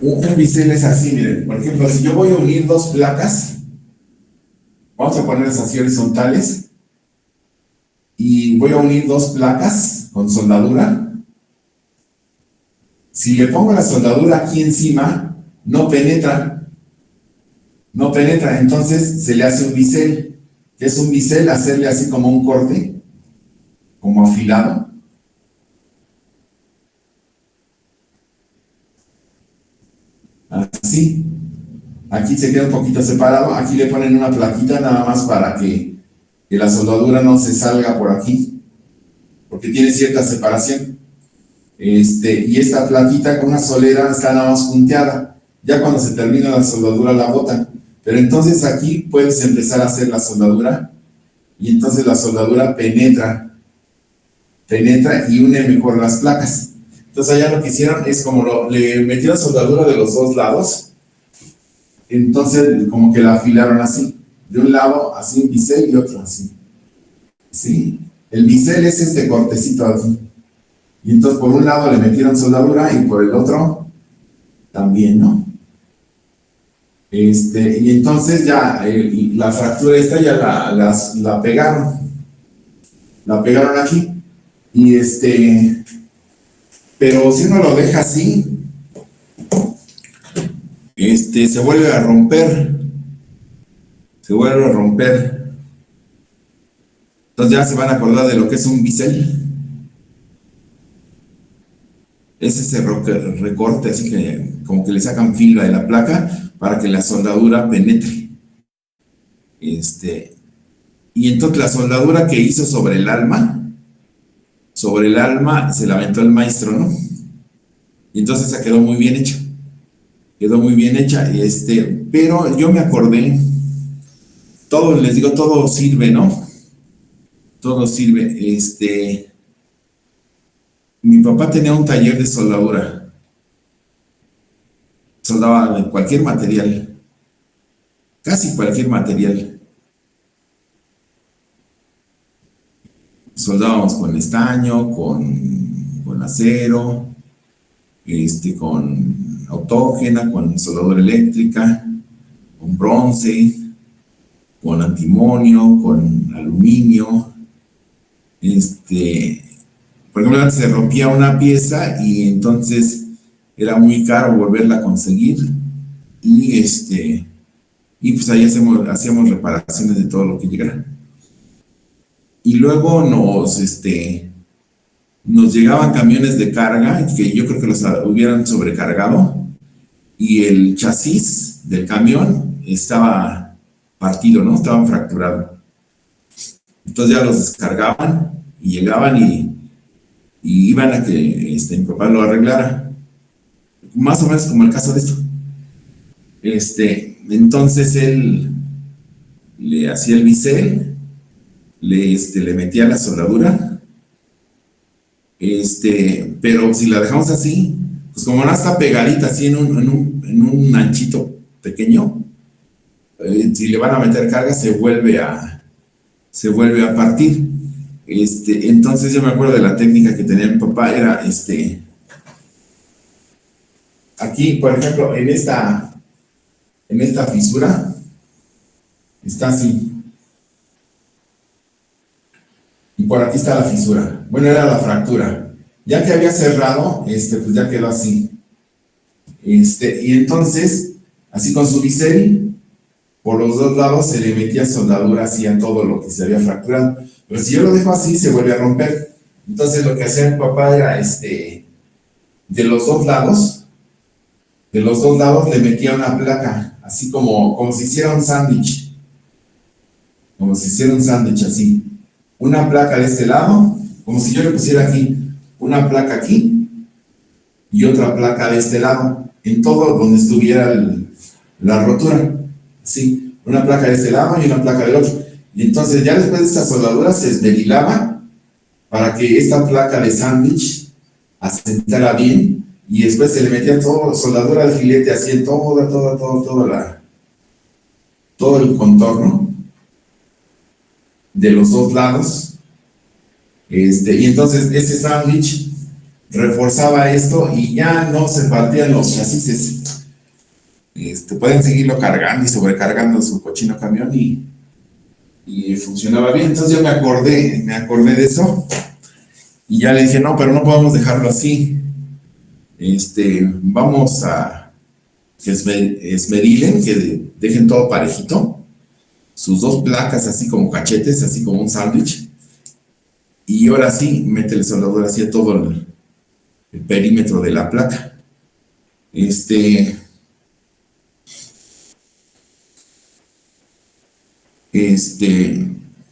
S1: Un bisel es así, miren. Por ejemplo, si yo voy a unir 2 placas, vamos a ponerlas así horizontales, y voy a unir 2 placas con soldadura. Si le pongo la soldadura aquí encima, no penetra. No penetra, entonces se le hace un bisel. ¿Qué es un bisel? Hacerle así como un corte, como afilado. así. Aquí se queda un poquito separado, aquí le ponen una plaquita nada más para que la soldadura no se salga por aquí, porque tiene cierta separación. Y esta plaquita con una solera está nada más punteada. Ya cuando se termina la soldadura la botan. Pero entonces aquí puedes empezar a hacer la soldadura y entonces la soldadura penetra y une mejor las placas. Entonces allá lo que hicieron es como le metieron soldadura de los dos lados. Entonces como que la afilaron así. De un lado así un bisel y otro así. ¿Sí? El bisel es este cortecito aquí. Y entonces por un lado le metieron soldadura y por el otro también, ¿no? Y entonces ya la fractura esta ya la pegaron. La pegaron aquí. Pero si uno lo deja así, se vuelve a romper. Se vuelve a romper. Entonces ya se van a acordar de lo que es un bisel. Es ese recorte, así que como que le sacan fibra de la placa para que la soldadura penetre. Y entonces la soldadura que hizo sobre el alma se la aventó el maestro, ¿no? Y entonces esa quedó muy bien hecha. Quedó muy bien hecha, pero yo me acordé, todo, les digo, todo sirve, ¿no? Todo sirve, mi papá tenía un taller de soldadura. Soldaba de cualquier material. Casi cualquier material. Soldábamos con estaño, con acero, con autógena, con soldadura eléctrica, con bronce, con antimonio, con aluminio. Por ejemplo, antes se rompía una pieza y entonces era muy caro volverla a conseguir y pues ahí hacíamos reparaciones de todo lo que llegara. Y luego nos llegaban camiones de carga que yo creo que los hubieran sobrecargado y el chasis del camión estaba partido, ¿no? Estaba fracturado. Entonces ya los descargaban y llegaban y iban a que mi papá lo arreglara. Más o menos como el caso de esto. Entonces él le hacía el bisel, le metía la soldadura, pero si la dejamos así, pues como no está pegadita así en un anchito pequeño, si le van a meter carga se vuelve a partir. Entonces yo me acuerdo de la técnica que tenía mi papá, era aquí, por ejemplo, en esta fisura, está así. Y por aquí está la fisura. Bueno, era la fractura. Ya que había cerrado, pues ya quedó así. Y entonces, así con su bisel, por los dos lados se le metía soldadura así a todo lo que se había fracturado. Pero si yo lo dejo así, se vuelve a romper. Entonces lo que hacía mi papá era, de los dos lados le metía una placa, así como si hiciera un sándwich. Como si hiciera un sándwich así. Una placa de este lado, como si yo le pusiera aquí, una placa aquí y otra placa de este lado, en todo donde estuviera la rotura. Sí, una placa de este lado y una placa del otro. Y entonces ya después de esta soldadura se esmerilaba para que esta placa de sándwich asentara bien y después se le metía todo, soldadura de filete así en todo el contorno de los dos lados, y entonces ese sándwich reforzaba esto y ya no se partían los chasis. Pueden seguirlo cargando y sobrecargando su cochino camión y funcionaba bien. Entonces yo me acordé de eso y ya le dije, no, pero no podemos dejarlo así. Vamos a que esmerilen, que dejen todo parejito, sus dos placas así como cachetes, así como un sándwich, y ahora sí, métele soldadura así a todo el perímetro de la placa.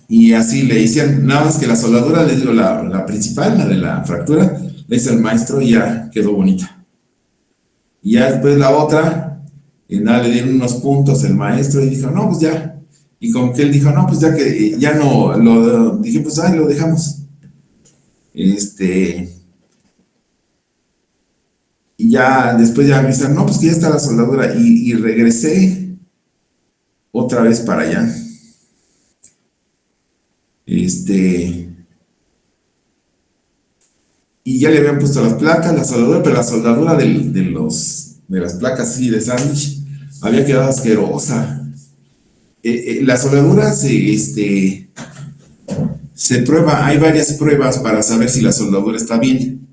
S1: Y así le hicieron, nada más que la soldadura, le digo, la principal, la de la fractura, le hizo el maestro y ya quedó bonita. Y ya después la otra, nada, le dieron unos puntos el maestro y dijo, no, pues ya. Y como que él dijo, no, pues ya que ya no, dije, pues ahí lo dejamos. Y ya después ya me dicen, no, pues que ya está la soldadura. Y regresé otra vez para allá. Y ya le habían puesto las placas, la soldadura, pero la soldadura de las placas así de sándwich había quedado asquerosa. La soldadura se prueba, hay varias pruebas para saber si la soldadura está bien.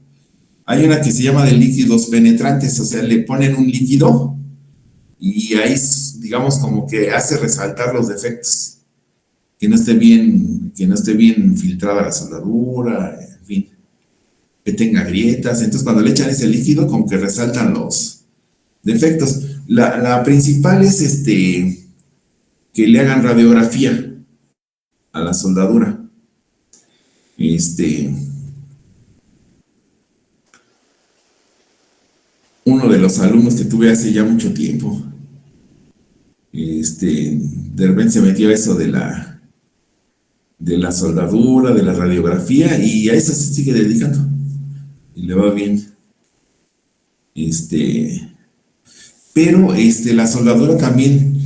S1: Hay una que se llama de líquidos penetrantes, o sea, le ponen un líquido y ahí, digamos, como que hace resaltar los defectos, que no esté bien filtrada la soldadura, en fin, que tenga grietas. Entonces, cuando le echan ese líquido, como que resaltan los defectos. La principal es que le hagan radiografía a la soldadura. Uno de los alumnos que tuve hace ya mucho tiempo, de repente se metió a eso de la soldadura, de la radiografía, y a eso se sigue dedicando. Y le va bien. Pero la soldadura también,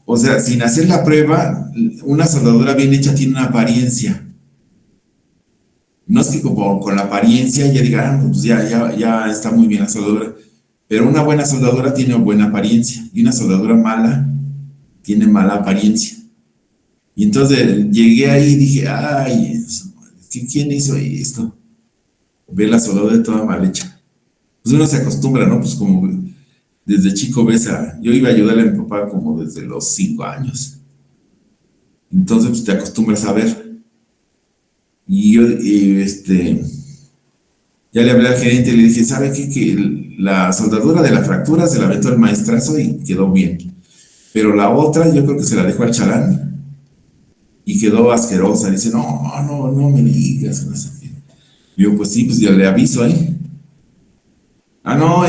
S1: o sea, sin hacer la prueba, una soldadura bien hecha tiene una apariencia. No es que como con la apariencia ya digan, pues ya está muy bien la soldadura. Pero una buena soldadura tiene buena apariencia y una soldadura mala tiene mala apariencia. Y entonces llegué ahí y dije, ay, ¿quién hizo esto? Ve la soldadura toda mal hecha. Pues uno se acostumbra, ¿no? Pues como desde chico yo iba a ayudarle a mi papá como desde los 5 años. Entonces pues te acostumbras a ver. Y yo, ya le hablé al gerente y le dije, ¿sabe qué? Que la soldadura de la fractura se la aventó el maestrazo y quedó bien. Pero la otra yo creo que se la dejó al chalán y quedó asquerosa. Dice, no me digas. No sé qué. Yo, pues sí, pues yo le aviso ahí. No,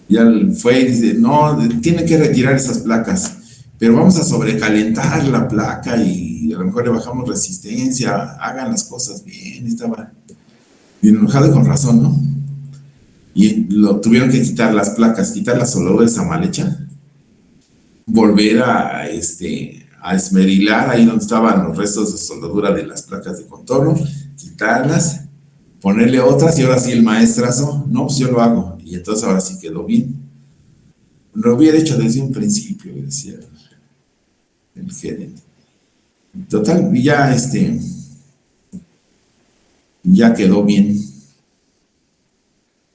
S1: ya fue y dice, no, tiene que retirar esas placas, pero vamos a sobrecalentar la placa y a lo mejor le bajamos resistencia, hagan las cosas bien. Estaba bien enojado y con razón, ¿no? Y lo tuvieron que quitar las placas, quitar la soldadura esa mal hecha, volver a esmerilar ahí donde estaban los restos de soldadura de las placas de contorno, quitarlas, ponerle otras y ahora sí el maestrazo, no, pues yo lo hago. Y entonces ahora sí quedó bien. Lo hubiera hecho desde un principio, decía el gerente. Total, ya quedó bien.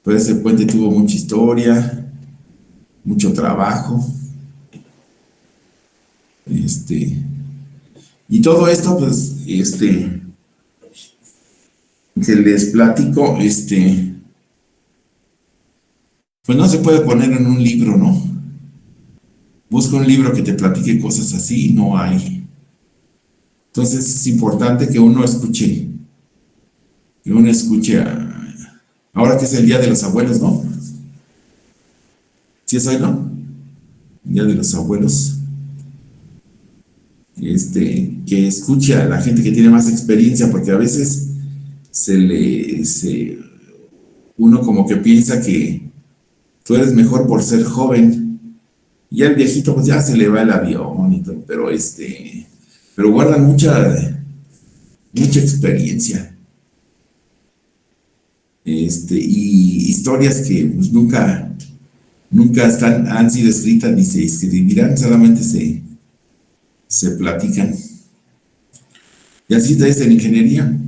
S1: Pero ese puente tuvo mucha historia, mucho trabajo. Y todo esto, pues, que les platico, pues no se puede poner en un libro, ¿no? Busca un libro que te platique cosas así, no hay. Entonces es importante que uno escuche, ahora que es el Día de los Abuelos, ¿no? ¿Sí es hoy, no? Día de los Abuelos. Que escuche a la gente que tiene más experiencia, porque a veces uno como que piensa que tú eres mejor por ser joven, y al viejito pues ya se le va el avión y todo, pero guardan mucha experiencia, y historias que pues nunca han sido escritas ni se escribirán, solamente se platican. Y así es en ingeniería.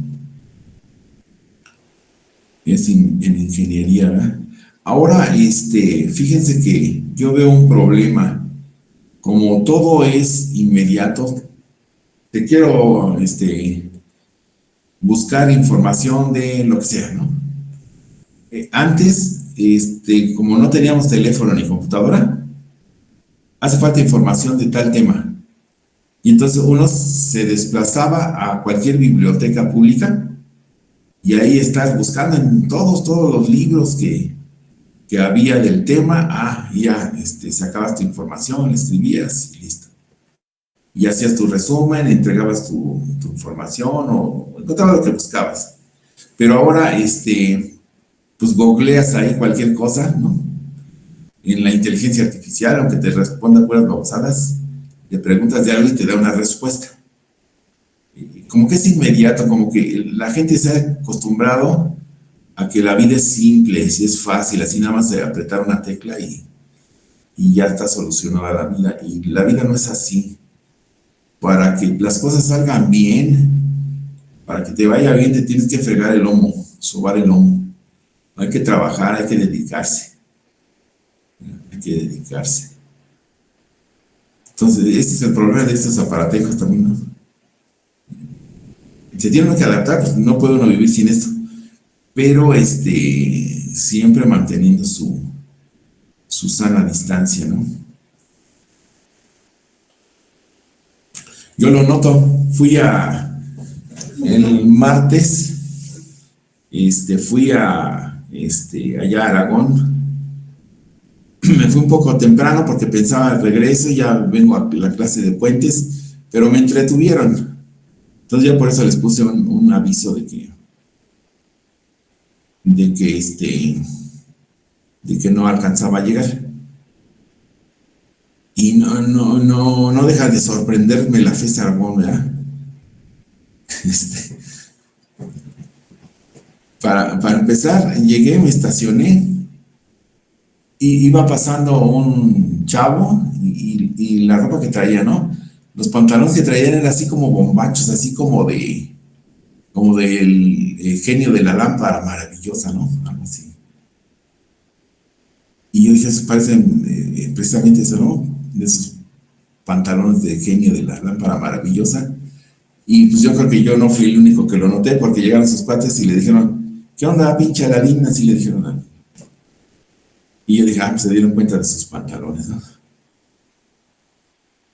S1: En ingeniería, ¿verdad? Ahora, fíjense que yo veo un problema. Como todo es inmediato, te quiero, buscar información de lo que sea, ¿no? Antes, como no teníamos teléfono ni computadora, hace falta información de tal tema. Y entonces uno se desplazaba a cualquier biblioteca pública y ahí estás buscando en todos los libros que había del tema. Y ya sacabas tu información, escribías y listo. Y hacías tu resumen, entregabas tu información o encontrabas lo que buscabas. Pero ahora, pues googleas ahí cualquier cosa, ¿no? En la inteligencia artificial, aunque te responda puras babosadas, le preguntas de algo y te da una respuesta. Como que es inmediato, como que la gente se ha acostumbrado a que la vida es simple, si es fácil, así nada más de apretar una tecla y ya está solucionada la vida. Y la vida no es así. Para que las cosas salgan bien, para que te vaya bien, te tienes que fregar el lomo, sobar el lomo. Hay que trabajar, hay que dedicarse. Hay que dedicarse. Entonces, este es el problema de estos aparatejos también, ¿no? Se tienen que adaptar, pues no puede uno vivir sin esto. Pero siempre manteniendo su sana distancia, ¿no? Yo lo noto, el martes, fui allá a Aragón. Me fui un poco temprano porque pensaba regreso, ya vengo a la clase de puentes, pero me entretuvieron. Entonces ya por eso les puse un aviso de que no alcanzaba a llegar. Y no deja de sorprenderme la FES Aragón, ¿verdad? Para empezar, llegué, me estacioné y iba pasando un chavo y la ropa que traía, ¿no? Los pantalones que traían eran así como bombachos, así como del genio de la lámpara maravillosa, ¿no? Algo así. Y yo dije, eso parece precisamente eso, ¿no? De esos pantalones de genio de la lámpara maravillosa. Y pues yo creo que yo no fui el único que lo noté, porque llegaron sus cuates y le dijeron, ¿qué onda, pinche Aladín? Así le dijeron a mí. Y yo dije, pues se dieron cuenta de sus pantalones, ¿no?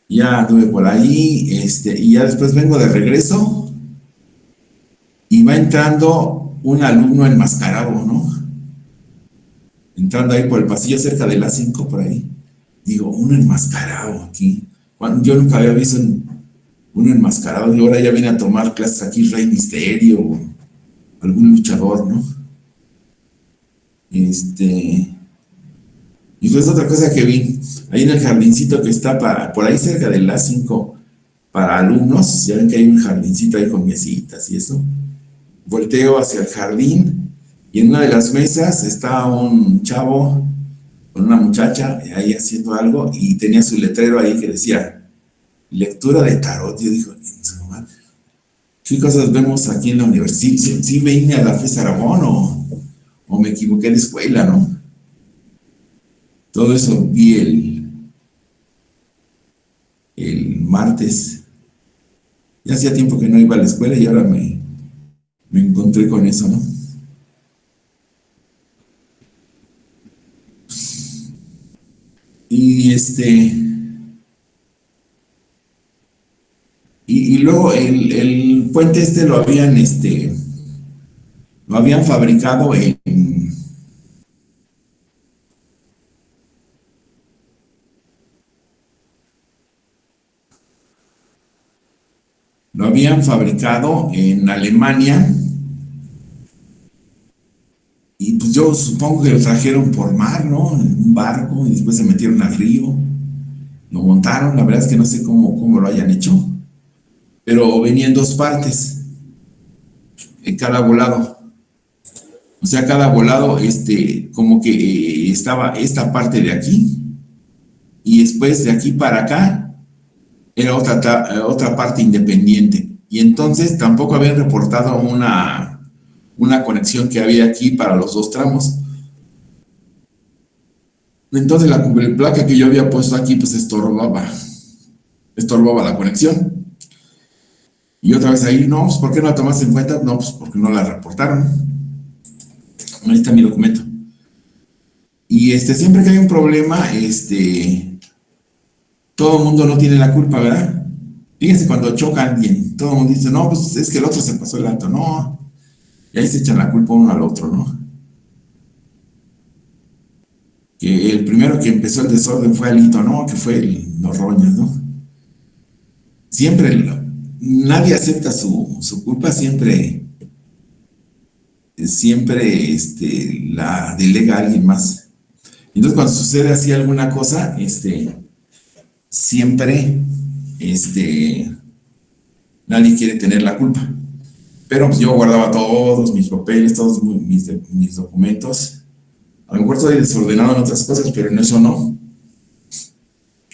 S1: Ya anduve por ahí, y ya después vengo de regreso y va entrando un alumno enmascarado, ¿no? Entrando ahí por el pasillo cerca de las 5 por ahí. Digo, uno enmascarado aquí. Yo nunca había visto uno enmascarado y ahora ya viene a tomar clases aquí Rey Misterio o algún luchador, ¿no? Y pues otra cosa que vi, ahí en el jardincito que está por ahí cerca de las 5 para alumnos, ya ven que hay un jardincito ahí con mesitas y eso. Volteo hacia el jardín y en una de las mesas está un chavo con una muchacha ahí haciendo algo y tenía su letrero ahí que decía lectura de tarot. Yo digo, ¿qué cosas vemos aquí en la universidad? ¿Sí vine a la FES Aragón o me equivoqué de escuela, no? Todo eso vi el martes. Ya hacía tiempo que no iba a la escuela y ahora me encontré con eso, ¿no? Y y luego el puente lo habían fabricado en Alemania. Y pues yo supongo que lo trajeron por mar, ¿no? En un barco y después se metieron al río. Lo montaron, la verdad es que no sé cómo lo hayan hecho. Pero venía en dos partes, en cada volado. O sea, cada volado, como que estaba esta parte de aquí, y después de aquí para acá, era otra parte independiente. Y entonces tampoco habían reportado una conexión que había aquí para los dos tramos. Entonces la placa que yo había puesto aquí, pues estorbaba la conexión. Y otra vez ahí, no, pues ¿por qué no la tomaste en cuenta? No, pues porque no la reportaron. Ahí está mi documento. Y siempre que hay un problema, todo el mundo no tiene la culpa, ¿verdad? Fíjense cuando chocan bien, todo el mundo dice, no, pues es que el otro se pasó el alto, no, y ahí se echan la culpa uno al otro, ¿no? Que el primero que empezó el desorden fue Alito, ¿no? Que fue los roñas, ¿no? Siempre, nadie acepta su culpa, siempre la delega a alguien más. Entonces, cuando sucede así alguna cosa, siempre, nadie quiere tener la culpa. Pero pues yo guardaba todos mis papeles, todos mis documentos. A lo mejor estoy desordenado en otras cosas, pero en eso no.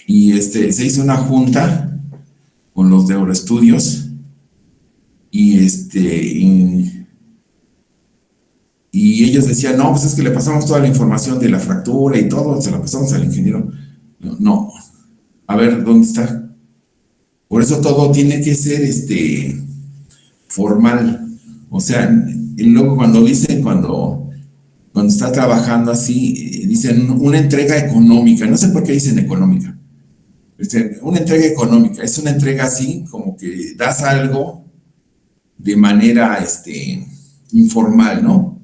S1: Y se hizo una junta con los de Euroestudios y ellos decían, no, pues es que le pasamos toda la información de la fractura y todo, se la pasamos al ingeniero. No, no. A ver, ¿dónde está? Por eso todo tiene que ser formal. O sea, y luego cuando está trabajando así, dicen una entrega económica. No sé por qué dicen económica. Una entrega económica. Es una entrega así, como que das algo de manera informal, ¿no?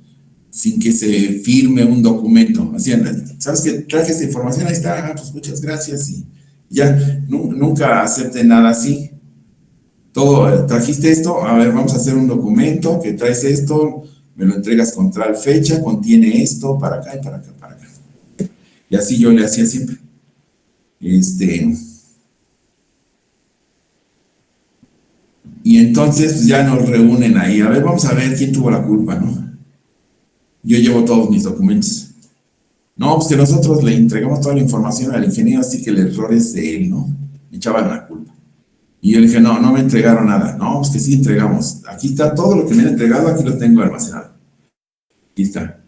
S1: Sin que se firme un documento. Así, ¿sabes qué? Traje esta información, ahí está, pues muchas gracias. Y ya, nunca acepten nada así. Todo, trajiste esto, a ver, vamos a hacer un documento que traes esto, me lo entregas con tal fecha, contiene esto, para acá y para acá, para acá. Y así yo le hacía siempre. Y entonces pues, ya nos reúnen ahí, a ver, vamos a ver quién tuvo la culpa, ¿no? Yo llevo todos mis documentos. No, pues que nosotros le entregamos toda la información al ingeniero, así que el error es de él, ¿no? Me echaban la culpa. Y yo le dije, no, no me entregaron nada. No, pues que sí entregamos. Aquí está todo lo que me han entregado, aquí lo tengo almacenado. Aquí está.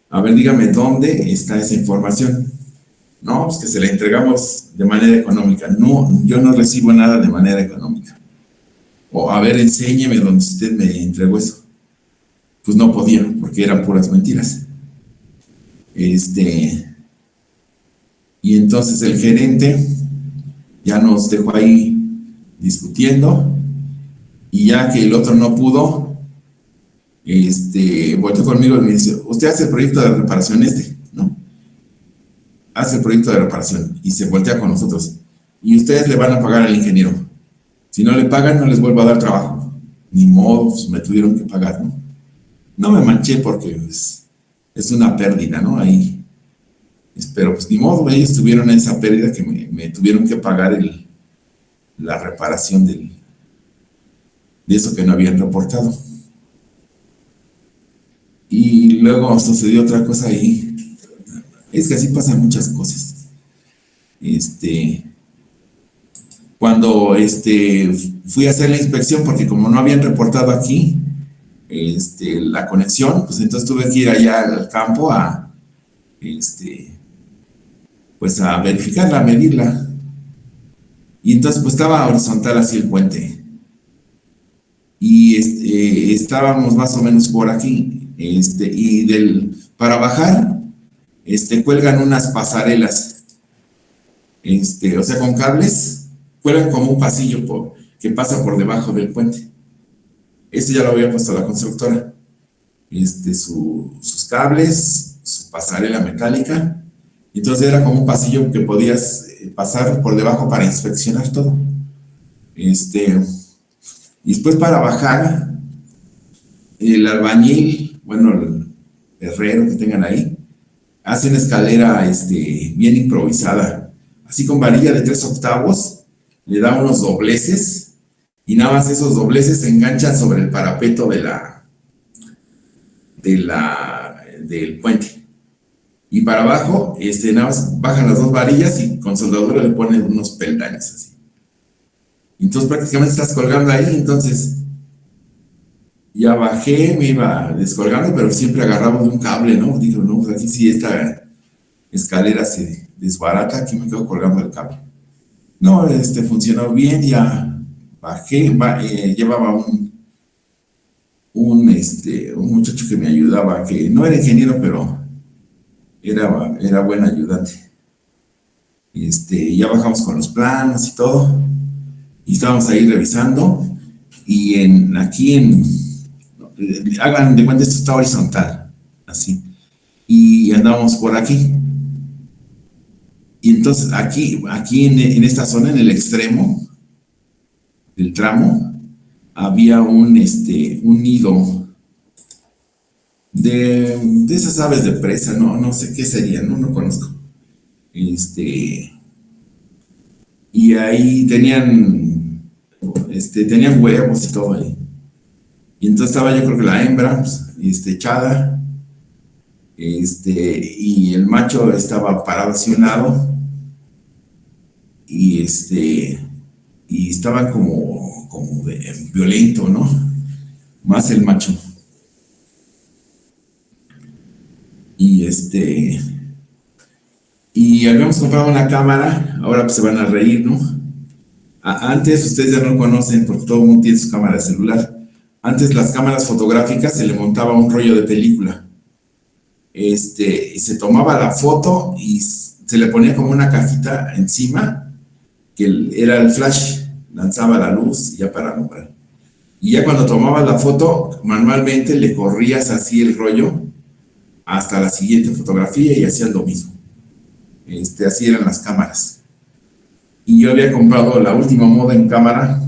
S1: A ver, dígame dónde está esa información. No, pues que se la entregamos de manera económica. No, yo no recibo nada de manera económica. O a ver, enséñeme dónde usted me entregó eso. Pues no podía, porque eran puras mentiras. Y entonces el gerente ya nos dejó ahí discutiendo, y ya que el otro no pudo, volteó conmigo y me dice, usted hace el proyecto de reparación ¿no? Hace el proyecto de reparación, y se voltea con nosotros. Y ustedes le van a pagar al ingeniero. Si no le pagan, no les vuelvo a dar trabajo. Ni modo, pues me tuvieron que pagar, ¿no? No me manché porque pues, es una pérdida, ¿no? Ahí. Pero pues ni modo, ellos tuvieron esa pérdida que me tuvieron que pagar la reparación de eso que no habían reportado. Y luego sucedió otra cosa ahí. Es que así pasan muchas cosas. Cuando fui a hacer la inspección, porque como no habían reportado aquí la conexión, pues entonces tuve que ir allá al campo pues a verificarla, a medirla. Y entonces pues estaba horizontal así el puente. Y estábamos más o menos por aquí. Y para bajar, cuelgan unas pasarelas. O sea, con cables, cuelgan como un pasillo que pasa por debajo del puente. Ya lo había puesto la constructora. Sus cables, su pasarela metálica. Entonces era como un pasillo que podías pasar por debajo para inspeccionar todo. Y después para bajar, el albañil, bueno, el herrero que tengan ahí, hace una escalera bien improvisada, así con varilla de 3/8, le da unos dobleces y nada más esos dobleces se enganchan sobre el parapeto del puente. Y para abajo, nada más bajan las dos varillas y con soldadura le ponen unos peldaños así. Entonces prácticamente estás colgando ahí, entonces ya bajé, me iba descolgando, pero siempre agarramos de un cable, ¿no? Digo, no, pues aquí sí esta escalera se desbarata, aquí me quedo colgando del cable. No, funcionó bien, ya bajé, llevaba un muchacho que me ayudaba, que no era ingeniero, pero era buen ayudante. Ya bajamos con los planos y todo. Y estábamos ahí revisando y hagan de cuenta, esto está horizontal, así. Y andábamos por aquí. Y entonces aquí en esta zona, en el extremo del tramo, había un nido de esas aves de presa, no sé qué serían, no conozco. Y ahí tenían huevos y todo ahí. Y entonces estaba yo creo que la hembra, pues, echada, y el macho estaba parado hacia un lado, y y estaba como violento, ¿no? Más el macho. Y y habíamos comprado una cámara, ahora pues se van a reír, ¿no? Antes, ustedes ya no conocen, porque todo el mundo tiene su cámara de celular. Antes las cámaras fotográficas se le montaba un rollo de película. Y se tomaba la foto y se le ponía como una cajita encima, que era el flash, lanzaba la luz y ya para alumbrar. Y ya cuando tomabas la foto, manualmente le corrías así el rollo hasta la siguiente fotografía y hacías lo mismo. Así eran las cámaras. Y yo había comprado la última moda en cámara.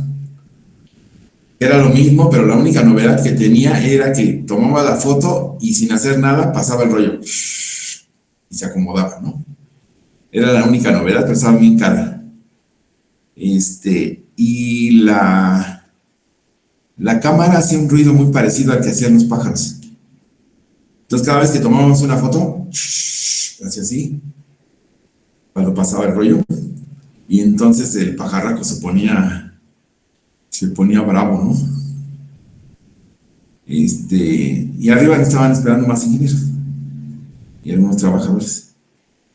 S1: Era lo mismo, pero la única novedad que tenía era que tomaba la foto y sin hacer nada pasaba el rollo y se acomodaba, ¿no? Era la única novedad, pero estaba bien cara. Y la cámara hacía un ruido muy parecido al que hacían los pájaros. Entonces cada vez que tomábamos una foto, hacía así, cuando pasaba el rollo, y entonces el pajarraco se ponía bravo, ¿no? Y arriba estaban esperando más ingenieros y algunos trabajadores.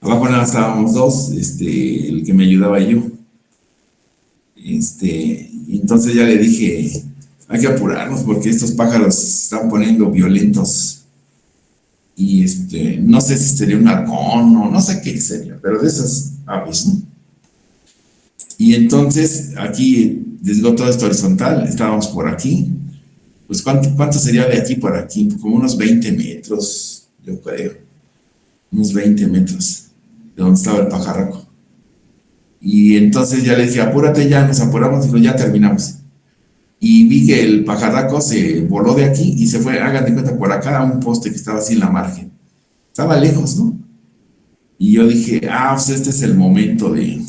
S1: Abajo nada, estábamos dos, el que me ayudaba y yo. Y entonces ya le dije, hay que apurarnos porque estos pájaros se están poniendo violentos. Y no sé si sería un halcón o no sé qué sería, pero de esas aves, ¿no? Y entonces aquí, les digo, todo esto horizontal, estábamos por aquí. Pues ¿cuánto sería de aquí por aquí? Como unos 20 metros, yo creo. Unos 20 metros de donde estaba el pajarraco. Y entonces ya le dije, apúrate ya, nos apuramos, dijo, ya terminamos. Y vi que el pajarraco se voló de aquí y se fue, hagan de cuenta, por acá a un poste que estaba así en la margen. Estaba lejos, ¿no? Y yo dije, pues este es el momento de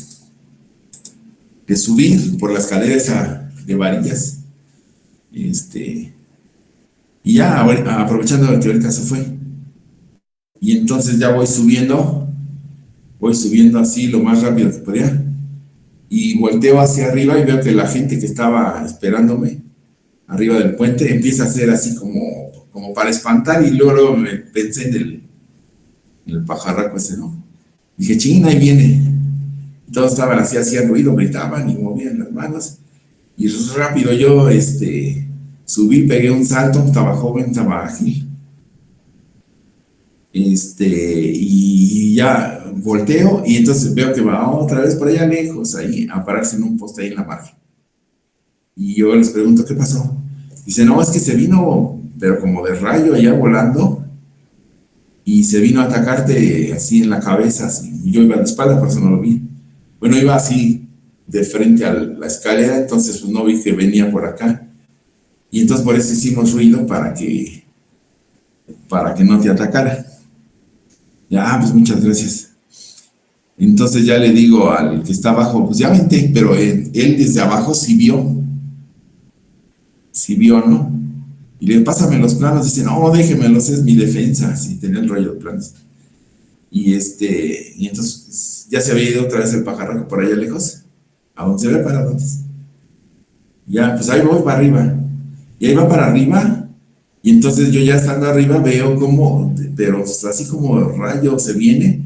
S1: subir por la escalera esa de varillas. Y ya aprovechando que ahorita se fue. Y entonces ya voy subiendo así lo más rápido que podía. Y volteo hacia arriba y veo que la gente que estaba esperándome arriba del puente empieza a hacer así como para espantar, y luego me pensé en el pajarraco ese, ¿no? Dije, china, ahí viene. Y todos estaban así, hacían ruido, gritaban y movían las manos. Y rápido yo subí, pegué un salto, estaba joven, estaba ágil. Y ya volteo y entonces veo que va otra vez por allá lejos, ahí, a pararse en un poste ahí en la margen. Y yo les pregunto, ¿qué pasó? Dice, no, es que se vino, pero como de rayo allá volando, y se vino a atacarte así en la cabeza, así. Y yo iba de espalda, por eso no lo vi. Bueno, iba así de frente a la escalera, entonces pues no vi que venía por acá. Y entonces por eso hicimos ruido para que no te atacara. Ya, pues muchas gracias. Entonces ya le digo al que está abajo, pues ya vente, pero él desde abajo sí vio, ¿no? Y le pásame los planos, dice, no, déjemelos, es mi defensa, así tenía el rollo de planos. Y entonces ya se había ido otra vez el pajarraco por allá lejos, a donde se ve parado antes. Ya, pues ahí voy para arriba. Y ahí va para arriba, y entonces yo ya estando arriba veo como, pero así como rayo se viene,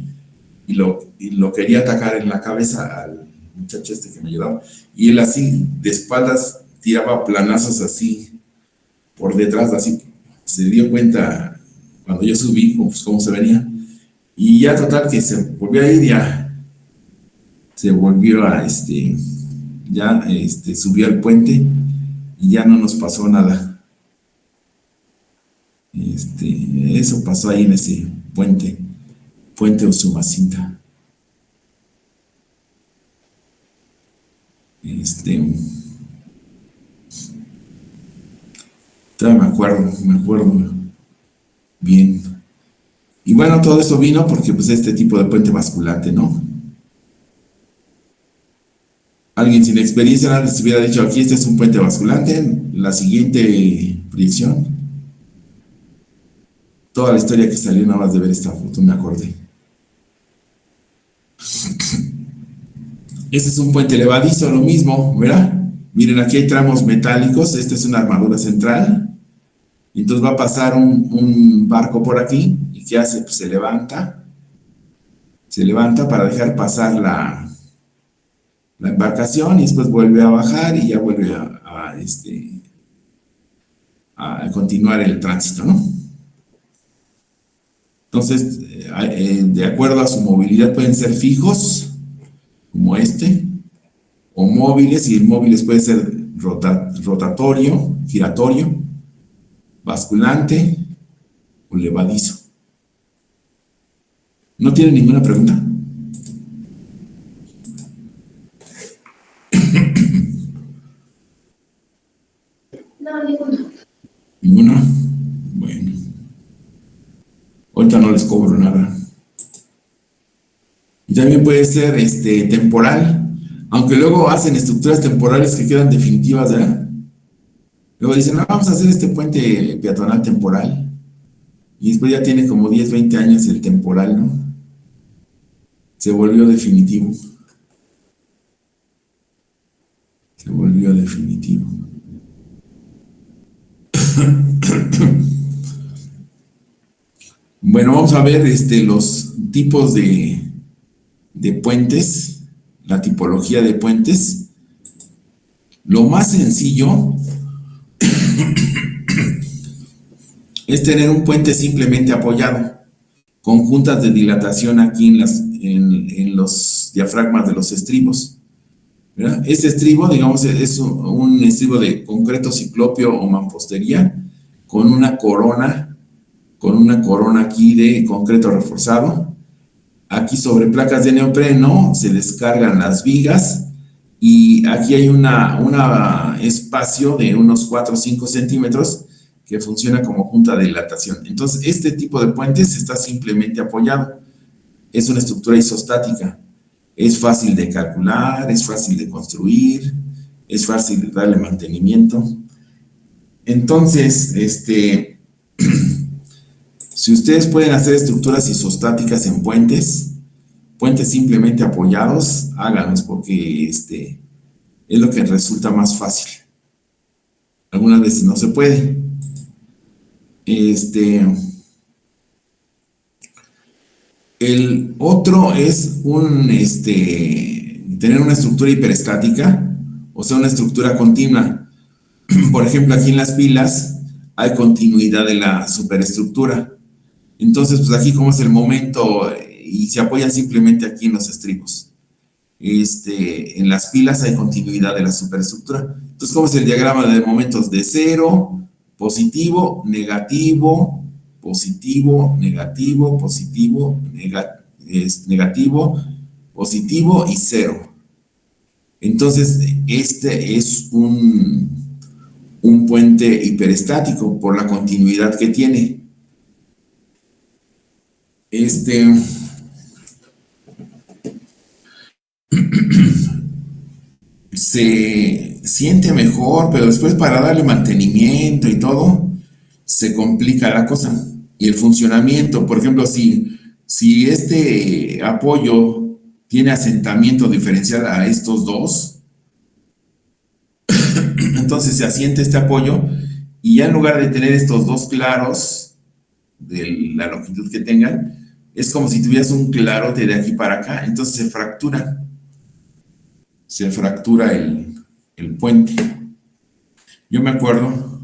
S1: y lo quería atacar en la cabeza al muchacho que me ayudaba. Y él así, de espaldas, tiraba planazos así, por detrás, así. Se dio cuenta cuando yo subí, pues cómo se venía. Y ya total que se volvió a ir, ya se volvió a ya subió al puente y ya no nos pasó nada. Eso pasó ahí en ese puente Usumacinta. Todavía me acuerdo bien. Y bueno, todo eso vino porque pues este tipo de puente basculante, ¿no? Alguien sin experiencia nada les hubiera dicho, aquí este es un puente basculante, la siguiente proyección. Toda la historia que salió nada más de ver esta foto, me acordé. Este es un puente levadizo, lo mismo, ¿verdad? Miren, aquí hay tramos metálicos, esta es una armadura central. Y entonces va a pasar un barco por aquí, y ¿qué hace? Pues se levanta para dejar pasar la embarcación y después vuelve a bajar y ya vuelve a continuar el tránsito, ¿no? Entonces, de acuerdo a su movilidad pueden ser fijos, como o móviles, y móviles puede ser rotatorio, giratorio, basculante o levadizo. ¿No tiene ninguna pregunta?
S3: No, ninguna.
S1: ¿Ninguna? Bueno. Ahorita no les cobro nada. Y también puede ser temporal, aunque luego hacen estructuras temporales que quedan definitivas, ¿verdad? Luego dicen, no, vamos a hacer este puente peatonal temporal. Y después ya tiene como 10, 20 años el temporal, ¿no? Se volvió definitivo. Se volvió definitivo. Bueno, vamos a ver los tipos de puentes, la tipología de puentes. Lo más sencillo es tener un puente simplemente apoyado, con juntas de dilatación aquí en los diafragmas de los estribos, ¿verdad? Este estribo, digamos, es un estribo de concreto ciclópeo o mampostería con una corona aquí de concreto reforzado. Aquí sobre placas de neopreno se descargan las vigas y aquí hay un espacio de unos 4 o 5 centímetros que funciona como junta de dilatación. Entonces, este tipo de puentes está simplemente apoyado. Es una estructura isostática. Es fácil de calcular, es fácil de construir, es fácil de darle mantenimiento. Entonces, si ustedes pueden hacer estructuras isostáticas en puentes simplemente apoyados, háganlos porque es lo que resulta más fácil. Algunas veces no se puede. El otro es tener una estructura hiperestática, o sea, una estructura continua. Por ejemplo, aquí en las pilas hay continuidad de la superestructura. Entonces, pues aquí como es el momento y se apoyan simplemente aquí en los estribos. En las pilas hay continuidad de la superestructura. Entonces, ¿cómo es el diagrama de momentos? De cero, positivo, negativo, positivo, negativo, positivo, negativo, positivo y cero. Entonces, este es un puente hiperestático por la continuidad que tiene. Se siente mejor, pero después para darle mantenimiento y todo, se complica la cosa. Y el funcionamiento, por ejemplo, si este apoyo tiene asentamiento diferencial a estos dos, entonces se asienta este apoyo y ya en lugar de tener estos dos claros de la longitud que tengan, es como si tuvieras un clarote de aquí para acá, entonces se fractura el puente. Yo me acuerdo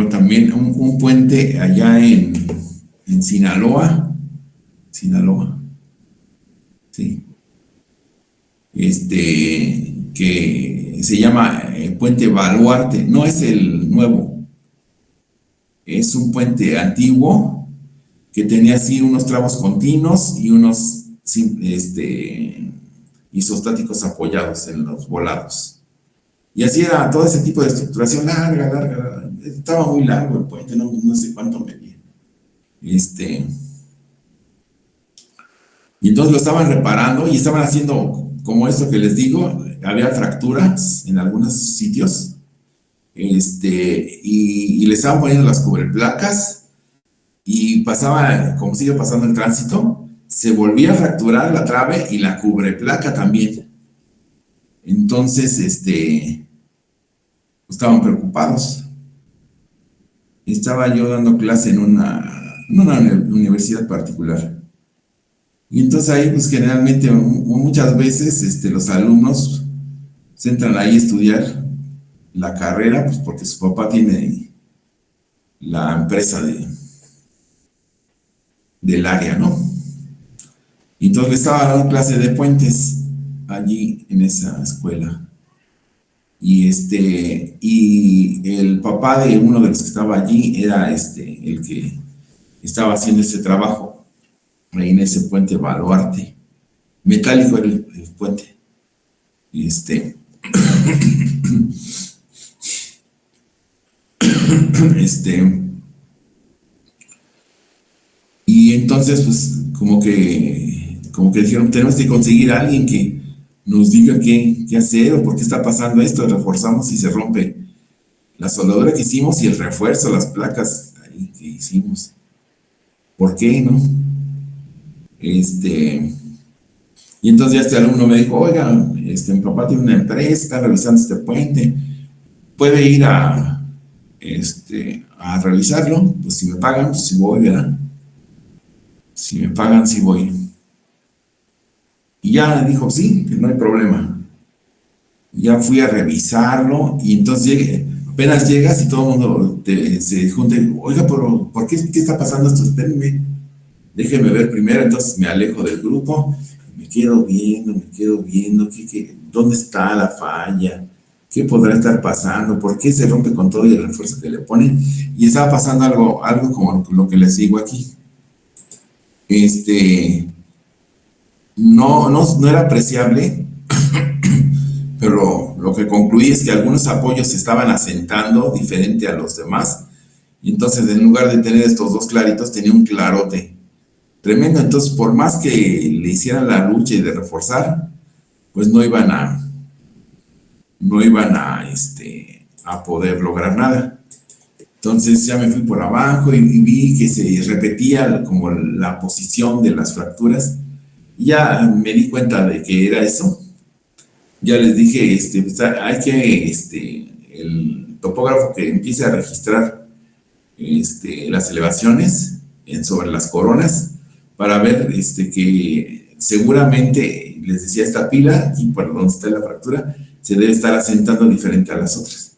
S1: también un puente allá en Sinaloa, sí, que se llama Puente Baluarte. No es el nuevo, es un puente antiguo que tenía así unos tramos continuos y unos isostáticos apoyados en los volados. Y así era todo ese tipo de estructuración larga, larga, larga. Estaba muy largo el puente, no sé cuánto medía. Y entonces lo estaban reparando y estaban haciendo como esto que les digo, había fracturas en algunos sitios, y le estaban poniendo las cubreplacas y pasaba, como sigue pasando el tránsito, se volvía a fracturar la trave y la cubreplaca también. Entonces, estaban preocupados. Estaba yo dando clase en una universidad particular. Y entonces ahí, pues generalmente, muchas veces, los alumnos se entran ahí a estudiar la carrera, pues porque su papá tiene la empresa del área, ¿no? Y entonces le estaba dando clase de puentes allí en esa escuela. Y el papá de uno de los que estaba allí era el que estaba haciendo ese trabajo ahí en ese puente Baluarte. Metálico era el puente. Y y entonces, pues, como que dijeron, tenemos que conseguir a alguien que nos diga qué hacer o por qué está pasando esto. Reforzamos y se rompe la soldadura que hicimos y el refuerzo, las placas ahí que hicimos. ¿Por qué, no? Y entonces ya este alumno me dijo, oiga, mi papá tiene una empresa, está revisando este puente, puede ir a revisarlo. Pues si me pagan, pues sí voy, ¿verdad? Si me pagan, sí voy. Y ya dijo, sí, que no hay problema. Ya fui a revisarlo y entonces apenas llegas y todo el mundo se junta y, oiga, pero ¿por qué está pasando esto? Espérenme, déjenme ver primero. Entonces me alejo del grupo, me quedo viendo, ¿dónde está la falla? ¿Qué podrá estar pasando? ¿Por qué se rompe con todo y el refuerzo que le ponen? Y estaba pasando algo como lo que les digo aquí. No era apreciable, pero lo que concluí es que algunos apoyos se estaban asentando diferente a los demás, y entonces en lugar de tener estos dos claritos, tenía un clarote tremendo. Entonces, por más que le hicieran la lucha y de reforzar, pues no iban a poder lograr nada. Entonces ya me fui por abajo y vi que se repetía como la posición de las fracturas. Ya me di cuenta de que era eso. Ya les dije, pues hay que, el topógrafo que empiece a registrar las elevaciones sobre las coronas para ver que seguramente, les decía, esta pila, aquí por donde está la fractura, se debe estar asentando diferente a las otras.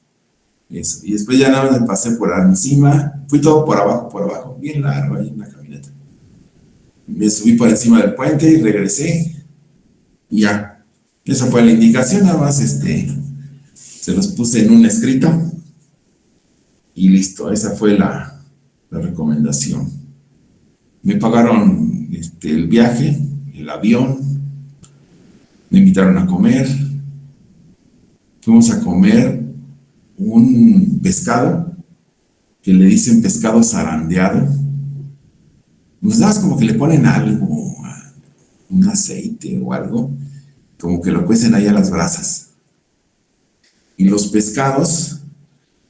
S1: Eso. Y después ya nada más me pasé por encima, fui todo por abajo, bien largo ahí en la camioneta. Me subí por encima del puente y regresé. Y ya, esa fue la indicación, nada más se los puse en un escrito y listo, esa fue la recomendación. Me pagaron el viaje, el avión, me invitaron a comer, fuimos a comer un pescado que le dicen pescado zarandeado. Pues nada más como que le ponen algo, un aceite o algo, como que lo cuecen ahí a las brasas. Y los pescados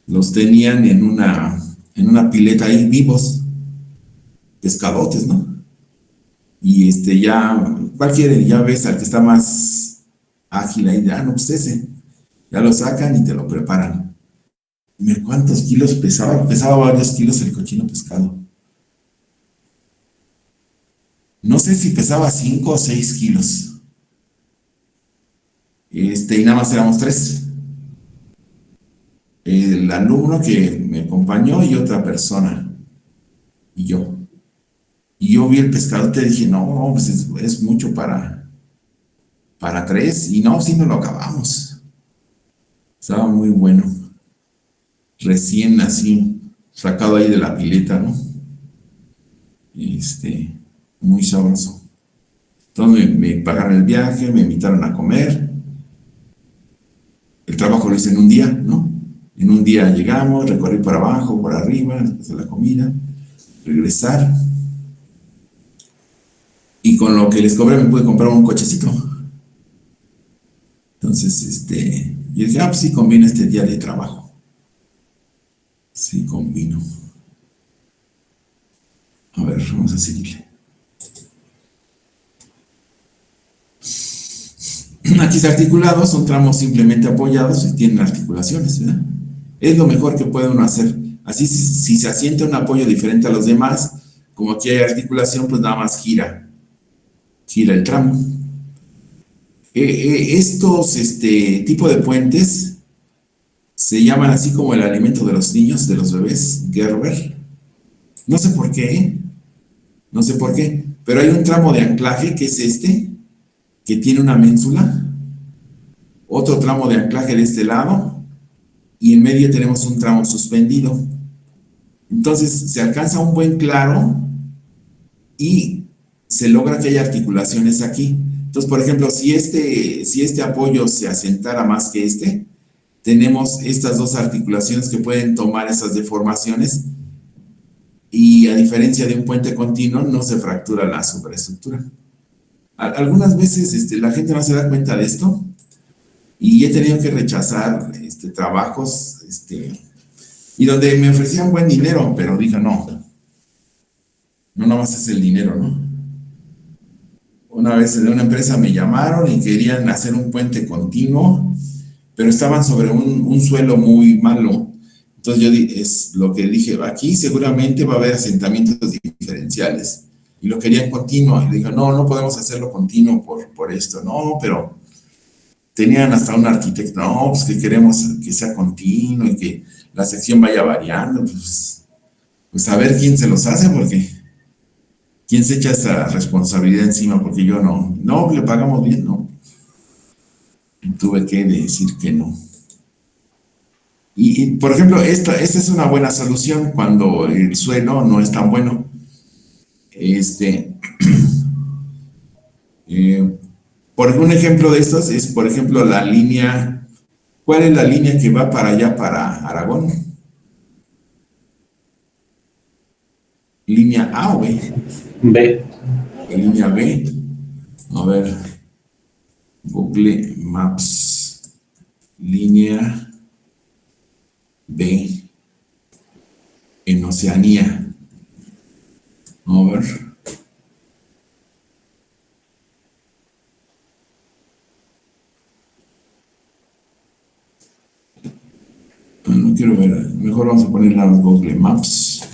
S1: los tenían en una pileta ahí vivos, pescadotes, ¿no? Y ya cualquiera, ya ves al que está más ágil ahí, no, pues ese, ya lo sacan y te lo preparan. ¿Cuántos kilos pesaba? Pesaba varios kilos el cochino pescado. No sé si pesaba 5 o 6 kilos. Y nada más éramos 3. El alumno que me acompañó y otra persona. Y yo. Y yo vi el pescado y dije, no, pues es mucho para para 3 y no, sí no lo acabamos. Estaba muy bueno. Recién así, sacado ahí de la pileta, ¿no? Muy sabroso. Entonces me pagaron el viaje, me invitaron a comer. El trabajo lo hice en un día, ¿no? En un día llegamos, recorrí por abajo, por arriba, después de la comida, regresar. Y con lo que les cobré me pude comprar un cochecito. Entonces, yo dije, pues sí conviene este día de trabajo. Sí convino. A ver, vamos a seguirle. Aquí está articulado, son tramos simplemente apoyados y tienen articulaciones, ¿verdad? Es lo mejor que puede uno hacer. Así, si se asienta un apoyo diferente a los demás, como aquí hay articulación, pues nada más gira el tramo. Estos tipo de puentes se llaman así como el alimento de los niños, de los bebés, Gerber. No sé por qué, no sé por qué, pero hay un tramo de anclaje que es que tiene una ménsula, otro tramo de anclaje de este lado, y en medio tenemos un tramo suspendido. Entonces se alcanza un buen claro y se logra que haya articulaciones aquí. Entonces, por ejemplo, si este apoyo se asentara más que tenemos estas dos articulaciones que pueden tomar esas deformaciones y a diferencia de un puente continuo no se fractura la superestructura. Algunas veces la gente no se da cuenta de esto y he tenido que rechazar trabajos y donde me ofrecían buen dinero, pero dije no nada más es el dinero, ¿no? Una vez de una empresa me llamaron y querían hacer un puente continuo, pero estaban sobre un suelo muy malo. Entonces es lo que dije, aquí seguramente va a haber asentamientos diferenciales. Y lo querían continuo. Y le dije, no podemos hacerlo continuo por esto. No, pero tenían hasta un arquitecto. No, pues que queremos que sea continuo y que la sección vaya variando. Pues a ver quién se los hace, porque quién se echa esa responsabilidad encima, porque yo no, le pagamos bien, no. Y tuve que decir que no. Y por ejemplo, esta es una buena solución cuando el suelo no es tan bueno. Por un ejemplo de estos es, por ejemplo, la línea. ¿Cuál es la línea que va para allá, para Aragón? ¿Línea A o B?
S2: B.
S1: Línea B. A ver. Google Maps. Línea B. En Oceanía. A ver. No quiero ver. Mejor vamos a poner las Google Maps.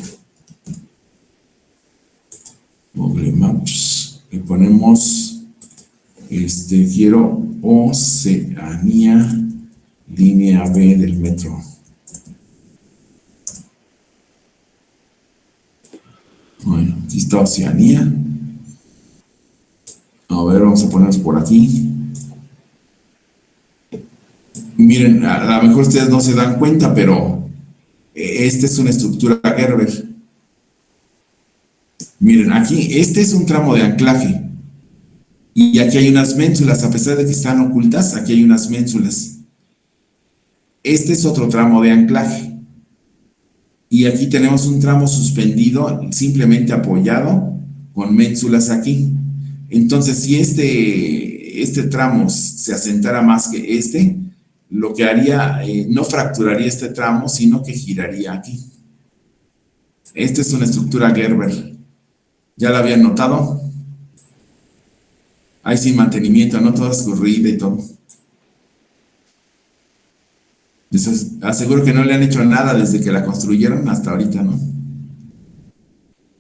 S1: Google Maps. Le ponemos. Quiero Oceanía. Línea B del metro. Bueno, aquí está Oceanía. A ver, vamos a ponernos por aquí. Miren, a lo mejor ustedes no se dan cuenta, pero esta es una estructura Gerber. Miren, aquí, este es un tramo de anclaje. Y aquí hay unas ménsulas, a pesar de que están ocultas, aquí hay unas ménsulas. Este es otro tramo de anclaje. Y aquí tenemos un tramo suspendido, simplemente apoyado, con ménsulas aquí. Entonces, si este tramo se asentara más que lo que haría, no fracturaría este tramo, sino que giraría aquí. Esta es una estructura Gerber. ¿Ya la habían notado? Ahí sin mantenimiento, no toda escurrida y todo. Les aseguro que no le han hecho nada desde que la construyeron hasta ahorita, ¿no?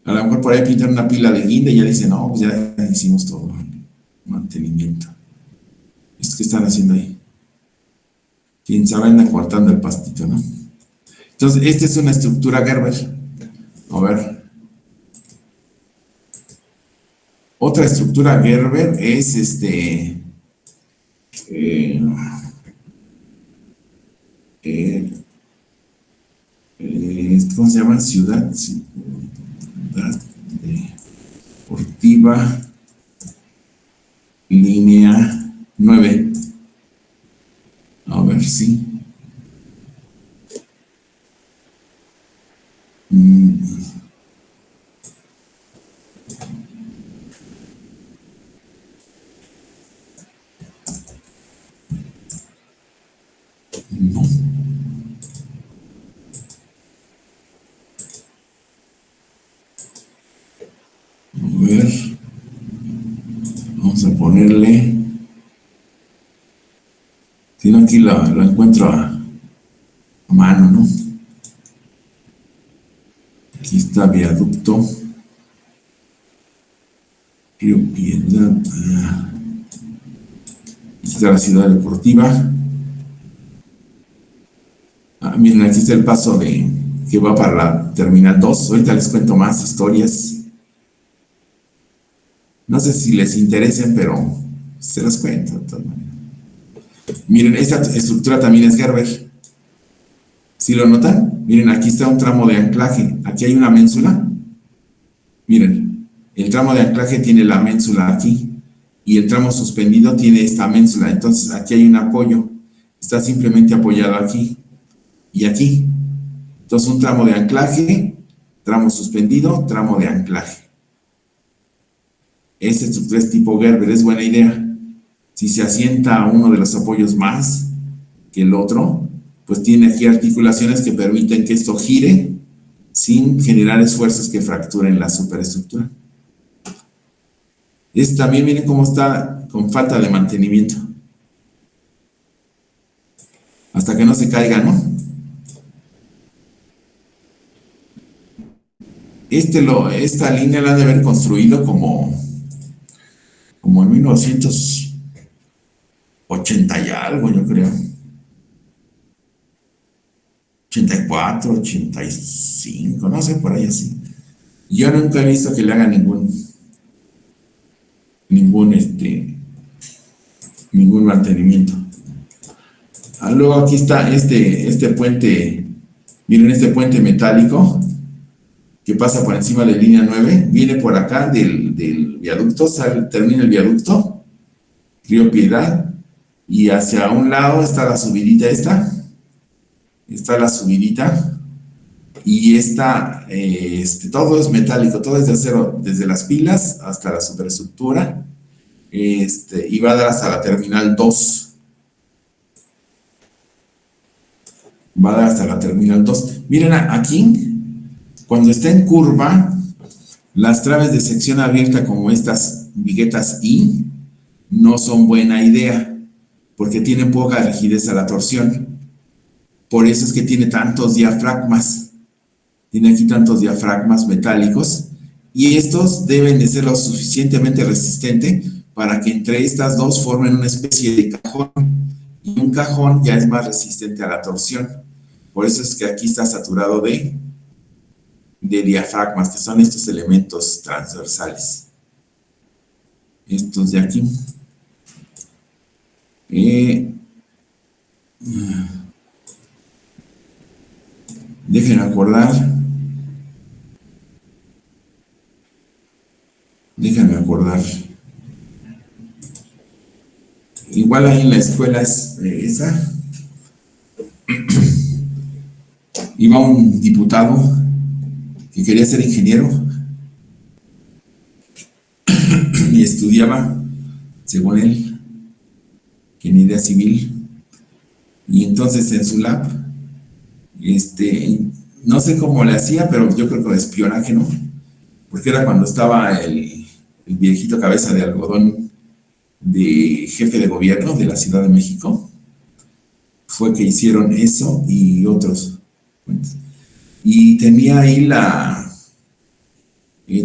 S1: A lo mejor por ahí pintan una pila de guinda y ya dicen, no, pues ya hicimos todo. Mantenimiento. ¿Esto qué están haciendo ahí? Quién sabe, anda cortando el pastito, ¿no? Entonces, esta es una estructura Gerber. A ver. Otra estructura Gerber es eh, ¿cómo se llama? Ciudad Deportiva, línea 9. A ver si. No. A ver. Vamos a ponerle. Si no, aquí la encuentro a mano, ¿no? Aquí está viaducto. Río Piedad. Aquí está la ciudad deportiva. Miren, aquí está el paso que va para la Terminal 2. Ahorita les cuento más historias. No sé si les interesen, pero se las cuento de todas maneras. Miren, esta estructura también es Gerber. ¿Sí lo notan? Miren, aquí está un tramo de anclaje. Aquí hay una ménsula. Miren, el tramo de anclaje tiene la ménsula aquí. Y el tramo suspendido tiene esta ménsula. Entonces, aquí hay un apoyo. Está simplemente apoyado aquí y aquí. Entonces, un tramo de anclaje, tramo suspendido, tramo de anclaje. Esta estructura es tipo Gerber, es buena idea. Si se asienta uno de los apoyos más que el otro, pues tiene aquí articulaciones que permiten que esto gire sin generar esfuerzos que fracturen la superestructura. También miren cómo está con falta de mantenimiento. Hasta que no se caiga, ¿no? Esta línea la han de haber construido como en 1980 y algo, yo creo. 84, 85, no sé, por ahí así. Yo nunca he visto que le hagan ningún mantenimiento. Luego aquí está este puente, miren este puente metálico que pasa por encima de la línea 9, viene por acá del viaducto, termina el viaducto, Río Piedad, y hacia un lado está la subidita está la subidita, y todo es metálico, todo es de acero, desde las pilas hasta la superestructura, y va a dar hasta la terminal 2. Va a dar hasta la terminal 2. Miren aquí, cuando está en curva, las traves de sección abierta como estas viguetas I no son buena idea, porque tienen poca rigidez a la torsión. Por eso es que tiene tantos diafragmas. Tiene aquí tantos diafragmas metálicos, y estos deben de ser lo suficientemente resistentes para que entre estas dos formen una especie de cajón, y un cajón ya es más resistente a la torsión. Por eso es que aquí está saturado de diafragmas, que son estos elementos transversales. Estos de aquí. Déjenme acordar. Igual ahí en la escuela es esa. Iba un diputado que quería ser ingeniero y estudiaba, según él, ingeniería civil, y entonces en su lab, no sé cómo le hacía, pero yo creo que de espionaje, ¿no? Porque era cuando estaba el viejito cabeza de algodón de jefe de gobierno de la Ciudad de México, fue que hicieron eso y otros. Y tenía ahí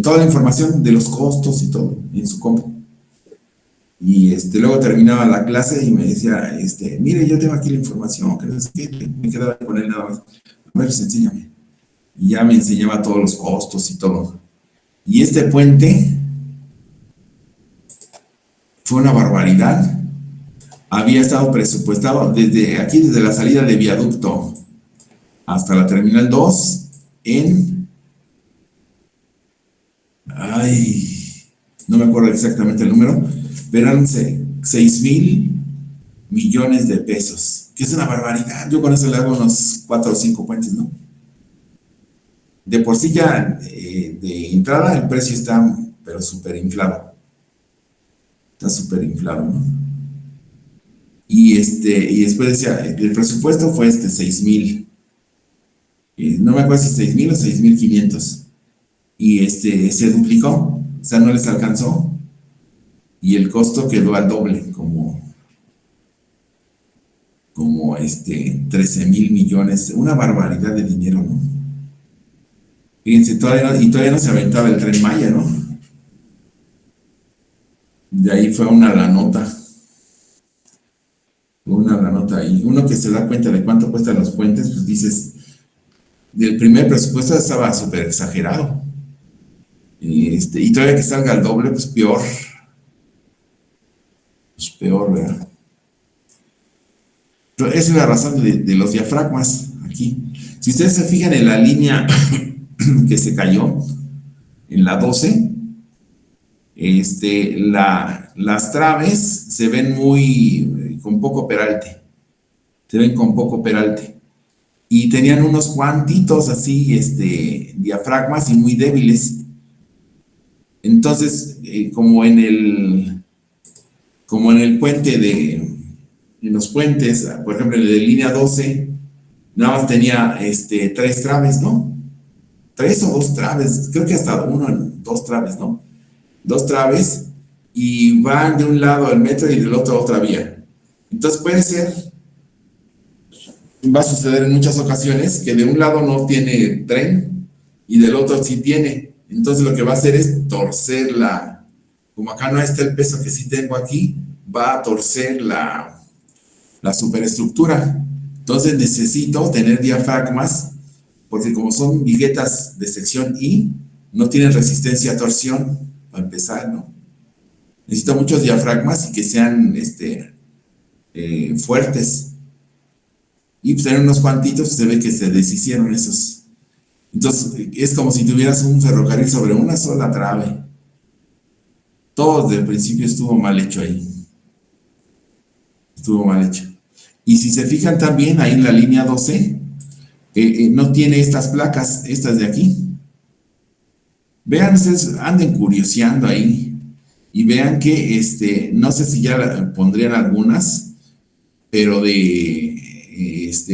S1: toda la información de los costos y todo en su compu. Y luego terminaba la clase y me decía, mire, yo tengo aquí la información, que no sé qué, me quedaba con él nada más. A ver, pues enséñame. Y ya me enseñaba todos los costos y todo. Y este puente fue una barbaridad, había estado presupuestado desde aquí, desde la salida de viaducto hasta la terminal 2 en, ay, no me acuerdo exactamente el número, pero eran 6,000 millones de pesos, que es una barbaridad. Yo con eso le hago unos 4 o 5 puentes, ¿no? De por sí ya de entrada el precio está, pero súper inflado. Está súper inflado, ¿no? Y después decía, el presupuesto fue 6,000. No me acuerdo si 6,000 o 6,500. Se duplicó, o sea, no les alcanzó. Y el costo quedó al doble, como 13,000 millones. Una barbaridad de dinero, ¿no? Fíjense, todavía no se aventaba el Tren Maya, ¿no? De ahí fue una la nota ahí. Uno que se da cuenta de cuánto cuestan los puentes, pues dices, del primer presupuesto estaba súper exagerado. Y todavía que salga al doble, pues peor. Pues peor, ¿verdad? Pero esa es la razón de los diafragmas aquí. Si ustedes se fijan en la línea que se cayó, en la 12, las traves se ven con poco peralte. Se ven con poco peralte. Y tenían unos cuantitos así, diafragmas y muy débiles. Entonces, como en el puente en los puentes, por ejemplo, en el de línea 12, nada más tenía 3 traves, ¿no? 3 o 2 traves, creo que hasta 2 traves, ¿no? 2 traves, y van de un lado al metro y del otro a otra vía. Entonces puede ser, va a suceder en muchas ocasiones, que de un lado no tiene tren y del otro sí tiene. Entonces lo que va a hacer es torcer como acá no está el peso que sí tengo aquí, va a torcer la superestructura. Entonces necesito tener diafragmas, porque como son viguetas de sección I, no tienen resistencia a torsión, para empezar, ¿no? Necesito muchos diafragmas y que sean fuertes. Y pues tener unos cuantitos, se ve que se deshicieron esos. Entonces es como si tuvieras un ferrocarril sobre una sola trave. Todo desde el principio estuvo mal hecho ahí. Estuvo mal hecho. Y si se fijan también, ahí en la línea 12, no tiene estas placas, estas de aquí. Vean, ustedes anden curioseando ahí y vean que, no sé si ya pondrían algunas, pero de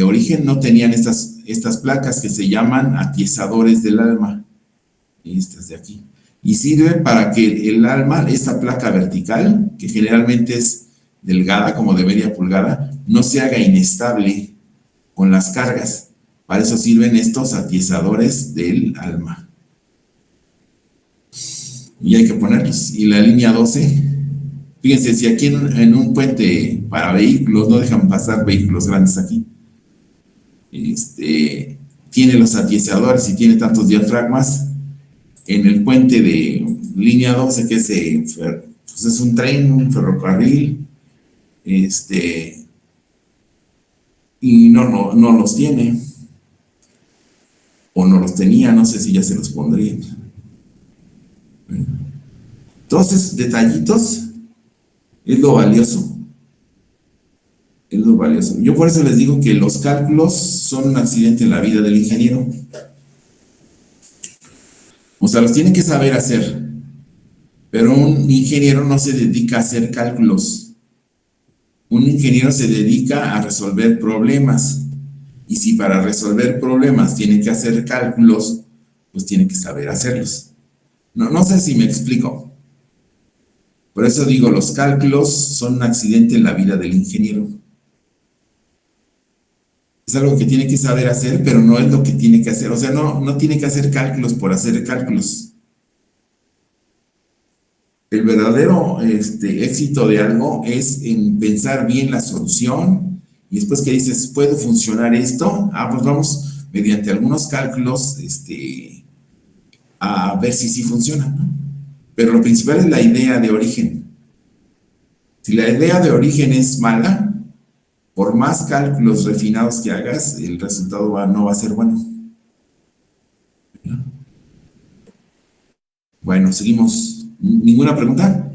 S1: origen no tenían estas placas que se llaman atiesadores del alma. Estas de aquí. Y sirve para que el alma, esta placa vertical, que generalmente es delgada, como de media pulgada, no se haga inestable con las cargas. Para eso sirven estos atiesadores del alma. Y hay que ponerlos. Y la línea 12, fíjense, si aquí en un puente para vehículos no dejan pasar vehículos grandes aquí, tiene los atiesadores y tiene tantos diafragmas. En el puente de línea 12, que pues es un tren, un ferrocarril, y no los tiene, o no los tenía, no sé si ya se los pondrían. Todos esos detallitos es lo valioso. Es lo valioso. Yo por eso les digo que los cálculos son un accidente en la vida del ingeniero. O sea, los tiene que saber hacer. Pero un ingeniero no se dedica a hacer cálculos. Un ingeniero se dedica a resolver problemas. Y si para resolver problemas tiene que hacer cálculos, pues tiene que saber hacerlos. No sé si me explico. Por eso digo, los cálculos son un accidente en la vida del ingeniero. Es algo que tiene que saber hacer, pero no es lo que tiene que hacer. O sea, no tiene que hacer cálculos por hacer cálculos. El verdadero éxito de algo es en pensar bien la solución y después que dices, ¿puede funcionar esto? Pues vamos mediante algunos cálculos a ver si sí funciona, ¿no? Pero lo principal es la idea de origen. Si la idea de origen es mala, por más cálculos refinados que hagas, el resultado no va a ser bueno. Bueno, seguimos. ¿Ninguna pregunta?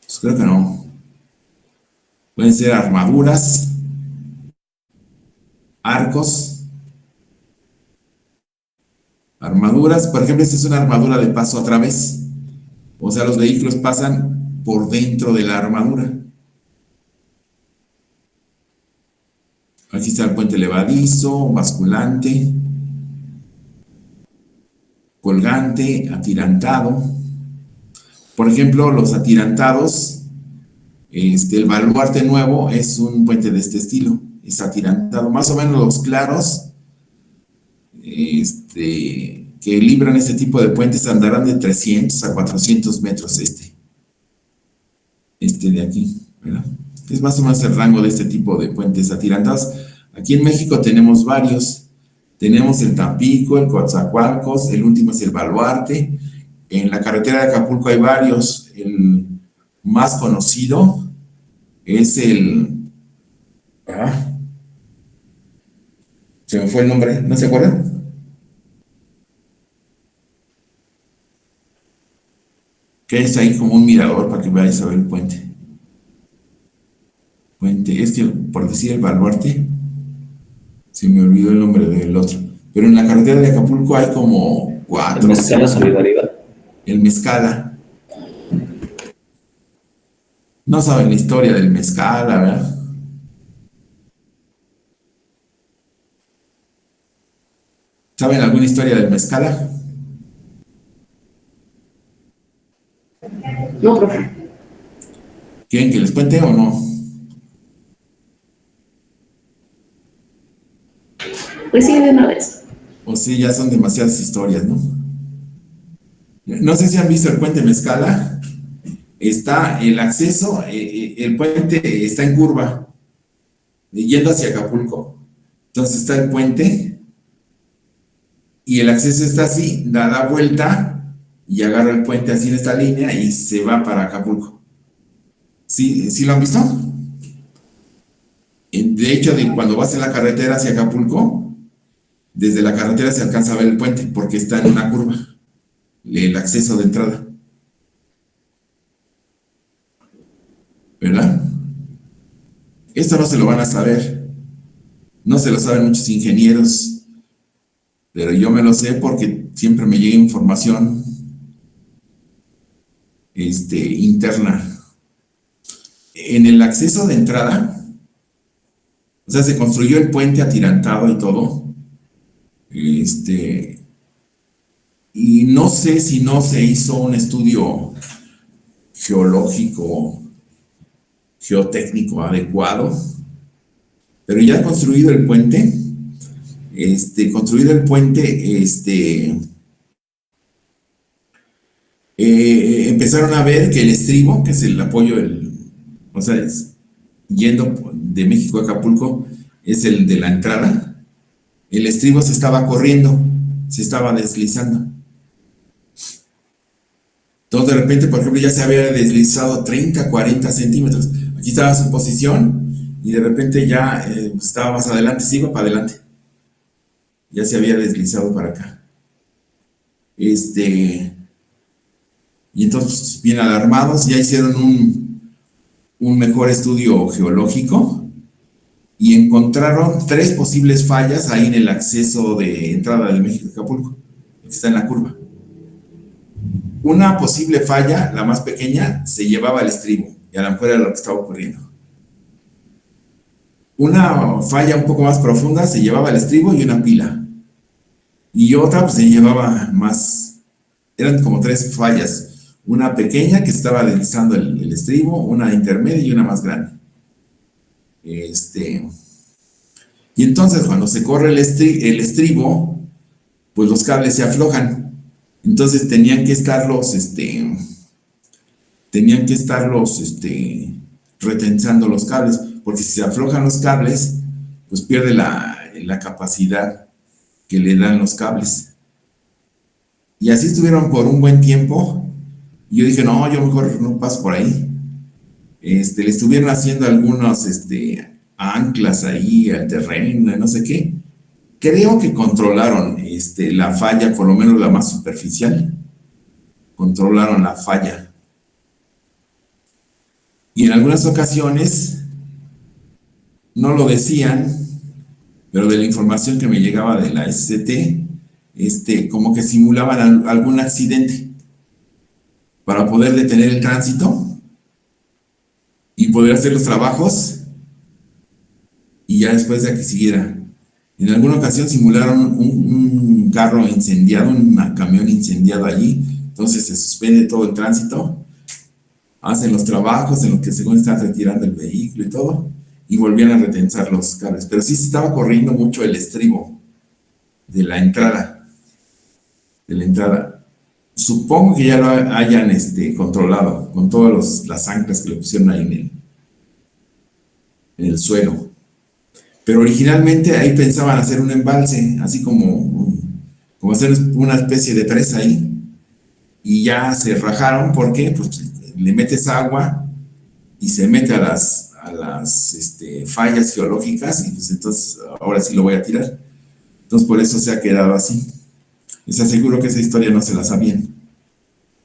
S1: Pues creo que no. Pueden ser armaduras, arcos. Armaduras, por ejemplo, esta es una armadura de paso a través. O sea, los vehículos pasan por dentro de la armadura. Aquí está el puente levadizo, basculante, colgante, atirantado. Por ejemplo, los atirantados, el baluarte nuevo es un puente de este estilo, es atirantado. Más o menos los claros, que libran este tipo de puentes andarán de 300 a 400 metros de aquí, ¿verdad? Es más o menos el rango de este tipo de puentes atirantados. Aquí en México tenemos varios. Tenemos el Tampico, el Coatzacoalcos, el último es el Baluarte. En la carretera de Acapulco hay varios. El más conocido es se me fue el nombre, ¿no se acuerdan? Que es ahí como un mirador para que veáis a ver el puente. Es que por decir el Baluarte, se me olvidó el nombre del otro. Pero en la carretera de Acapulco hay como 4.
S2: El Mezcala Solidaridad.
S1: El Mezcala. No saben la historia del Mezcala, ¿verdad? ¿Saben alguna historia del Mezcala?
S3: No, profe.
S1: ¿Quieren que les cuente o no?
S3: Pues sí, de una vez.
S1: O sí, ya son demasiadas historias, ¿no? No sé si han visto el puente Mezcala. Está el acceso, el puente está en curva, yendo hacia Acapulco. Entonces está el puente y el acceso está así, da vuelta y agarra el puente así en esta línea y se va para Acapulco. ¿Sí lo han visto? De hecho, cuando vas en la carretera hacia Acapulco, desde la carretera se alcanza a ver el puente porque está en una curva, el acceso de entrada. ¿Verdad? Esto no se lo van a saber. No se lo saben muchos ingenieros, pero yo me lo sé porque siempre me llega información interna. En el acceso de entrada, o sea, se construyó el puente atirantado y todo. Y no sé si no se hizo un estudio geológico, geotécnico adecuado, pero ya construido el puente, empezaron a ver que el estribo, que es el apoyo, o sea, yendo de México a Acapulco, es el de la entrada, el estribo se estaba corriendo, se estaba deslizando. Entonces, de repente, por ejemplo, ya se había deslizado 30, 40 centímetros. Aquí estaba su posición y de repente ya estaba más adelante, se iba para adelante. Ya se había deslizado para acá. Y entonces, bien alarmados, ya hicieron un mejor estudio geológico y encontraron 3 posibles fallas ahí en el acceso de entrada de México a Acapulco, que está en la curva. Una posible falla, la más pequeña, se llevaba el estribo, y a lo mejor era lo que estaba ocurriendo. Una falla un poco más profunda se llevaba el estribo y una pila. Y otra pues se llevaba más, eran como 3 fallas. Una pequeña que estaba deslizando el estribo, una intermedia y una más grande. Y entonces cuando se corre el estribo, pues los cables se aflojan. Entonces tenían que estarlos retensando los cables, porque si se aflojan los cables, pues pierde la capacidad que le dan los cables. Y así estuvieron por un buen tiempo Y yo dije, no, yo mejor no paso por ahí. Le estuvieron haciendo algunos, anclas ahí al terreno, no sé qué. Creo que controlaron, la falla, por lo menos la más superficial. Controlaron la falla. Y en algunas ocasiones no lo decían, pero de la información que me llegaba de la SCT, como que simulaban algún accidente para poder detener el tránsito y poder hacer los trabajos y ya después de que siguiera. En alguna ocasión simularon un carro incendiado, un camión incendiado allí, entonces se suspende todo el tránsito, hacen los trabajos en los que según están retirando el vehículo y todo, y volvían a retensar los cables. Pero sí se estaba corriendo mucho el estribo de la entrada. Supongo que ya lo hayan controlado con todas las anclas que le pusieron ahí en el suelo. Pero originalmente ahí pensaban hacer un embalse, así como hacer una especie de presa ahí. Y ya se rajaron porque pues, le metes agua y se mete a las fallas geológicas y pues entonces ahora sí lo voy a tirar. Entonces por eso se ha quedado así. Les aseguro que esa historia no se la sabían.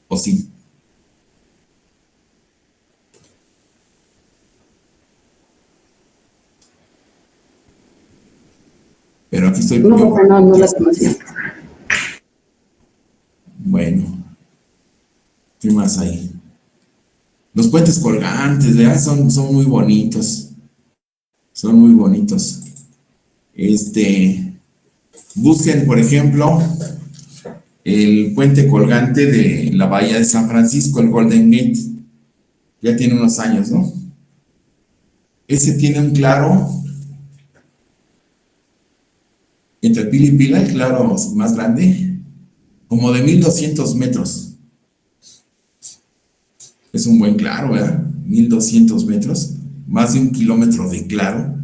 S1: ¿O sí? Pero aquí estoy.
S3: No, no las conocía.
S1: Bueno, ¿qué más hay? Los puentes colgantes, ¿verdad? Son muy bonitos. Son muy bonitos. Busquen, por ejemplo, el puente colgante de la bahía de San Francisco, el Golden Gate. Ya tiene unos años, ¿no? Ese tiene un claro entre Pila y Pila, el claro más grande, como de 1200 metros. Es un buen claro, ¿verdad? 1200 metros, más de 1 kilómetro de claro.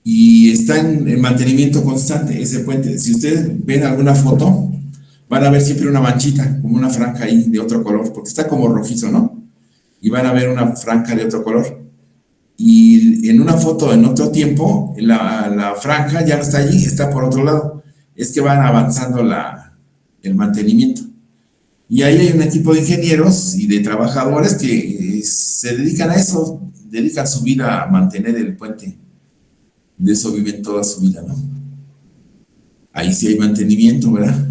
S1: Y está en mantenimiento constante ese puente. Si ustedes ven alguna foto, van a ver siempre una manchita, como una franja ahí de otro color, porque está como rojizo, ¿no? Y van a ver una franja de otro color. Y en una foto en otro tiempo, la franja ya no está allí, está por otro lado. Es que van avanzando el mantenimiento. Y ahí hay un equipo de ingenieros y de trabajadores que se dedican a eso, dedican su vida a mantener el puente. De eso viven toda su vida, ¿no? Ahí sí hay mantenimiento, ¿verdad?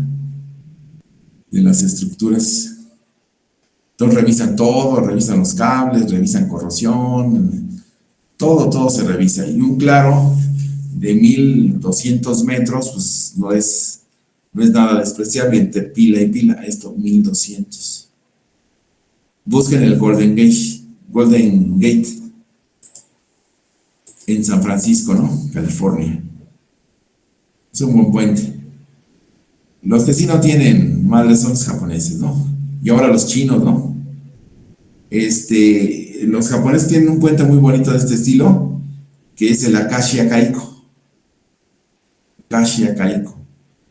S1: De las estructuras. Entonces revisan todo, revisan los cables, revisan corrosión, todo se revisa. Y un claro de 1200 metros, pues no es nada despreciable entre pila y pila. Esto, 1200. Busquen el Golden Gate en San Francisco, ¿no? California. Es un buen puente. Los que sí no tienen madre son los japoneses, ¿no? Y ahora los chinos, ¿no? Los japoneses tienen un puente muy bonito de este estilo, que es el Akashi Akaiko. Akashi Akaiko.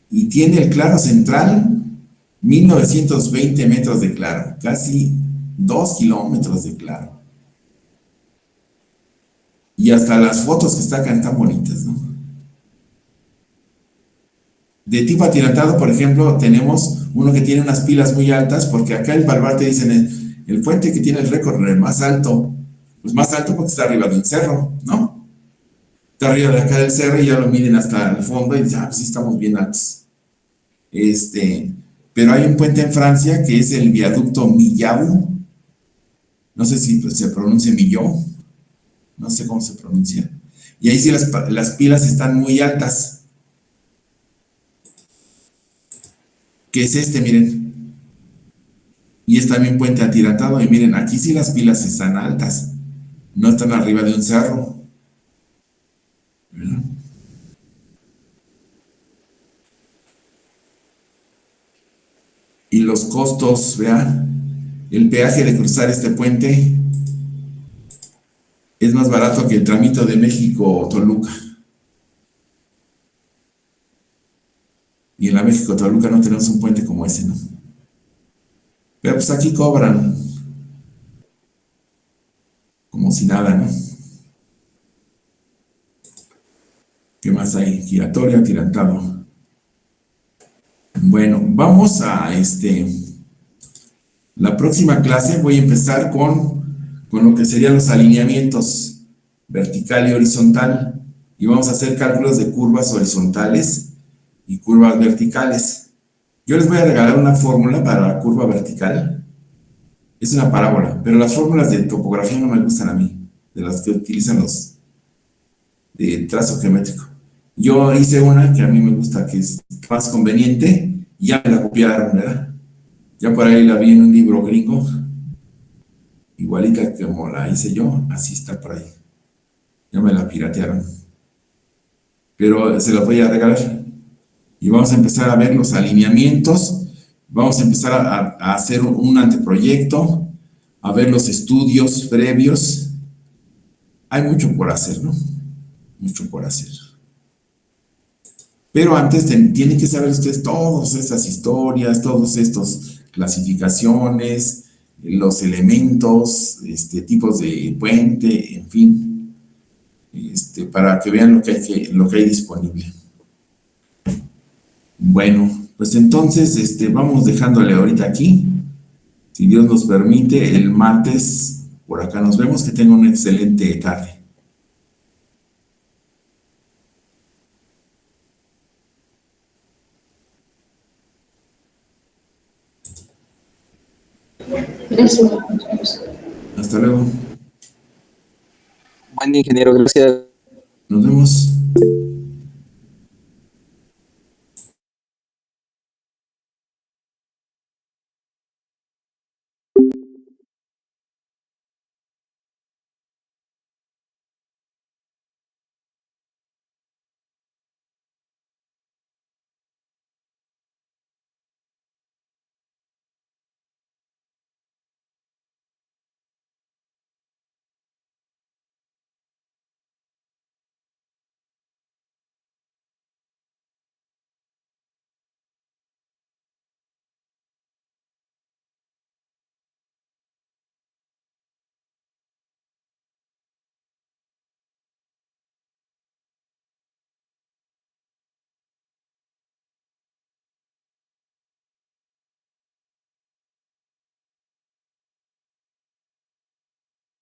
S1: Y tiene el claro central, 1920 metros de claro, casi 2 kilómetros de claro. Y hasta las fotos que sacan están bonitas, ¿no? De tipo atirantado, por ejemplo, tenemos uno que tiene unas pilas muy altas, porque acá el Baluarte dicen el puente que tiene el récord más alto, pues más alto porque está arriba de un cerro, ¿no? Está arriba de acá del cerro y ya lo miden hasta el fondo y dicen, pues sí estamos bien altos. Pero hay un puente en Francia que es el viaducto Millau, no sé si pues, se pronuncia Millau, no sé cómo se pronuncia, y ahí sí las pilas están muy altas, que es miren, y es también puente atirantado, y miren, aquí sí las pilas están altas, no están arriba de un cerro, ¿verdad? Y los costos, vean, el peaje de cruzar este puente es más barato que el tramito de México-Toluca. Y en la México-Toluca no tenemos un puente como ese, ¿no? Pero pues aquí cobran como si nada, ¿no? ¿Qué más hay? Giratorio, atirantado. Bueno, vamos a la próxima clase voy a empezar con lo que serían los alineamientos vertical y horizontal. Y vamos a hacer cálculos de curvas horizontales y curvas verticales. Yo les voy a regalar una fórmula para la curva vertical. Es una parábola, pero las fórmulas de topografía no me gustan a mí, de las que utilizan los de trazo geométrico. Yo hice una que a mí me gusta, que es más conveniente, y ya me la copiaron, ¿verdad? Ya por ahí la vi en un libro gringo, igualita como la hice yo, así está por ahí. Ya me la piratearon. Pero se las voy a regalar. Y vamos a empezar a ver los alineamientos, vamos a empezar a hacer un anteproyecto, a ver los estudios previos. Hay mucho por hacer, ¿no? Mucho por hacer. Pero antes tienen que saber ustedes todas estas historias, todos estos clasificaciones, los elementos, tipos de puente, en fin, para que vean lo que hay disponible. Bueno, pues entonces vamos dejándole ahorita aquí. Si Dios nos permite, el martes por acá nos vemos. Que tengan una excelente tarde.
S3: Gracias.
S1: Hasta luego.
S4: Buen ingeniero, gracias.
S1: Nos vemos.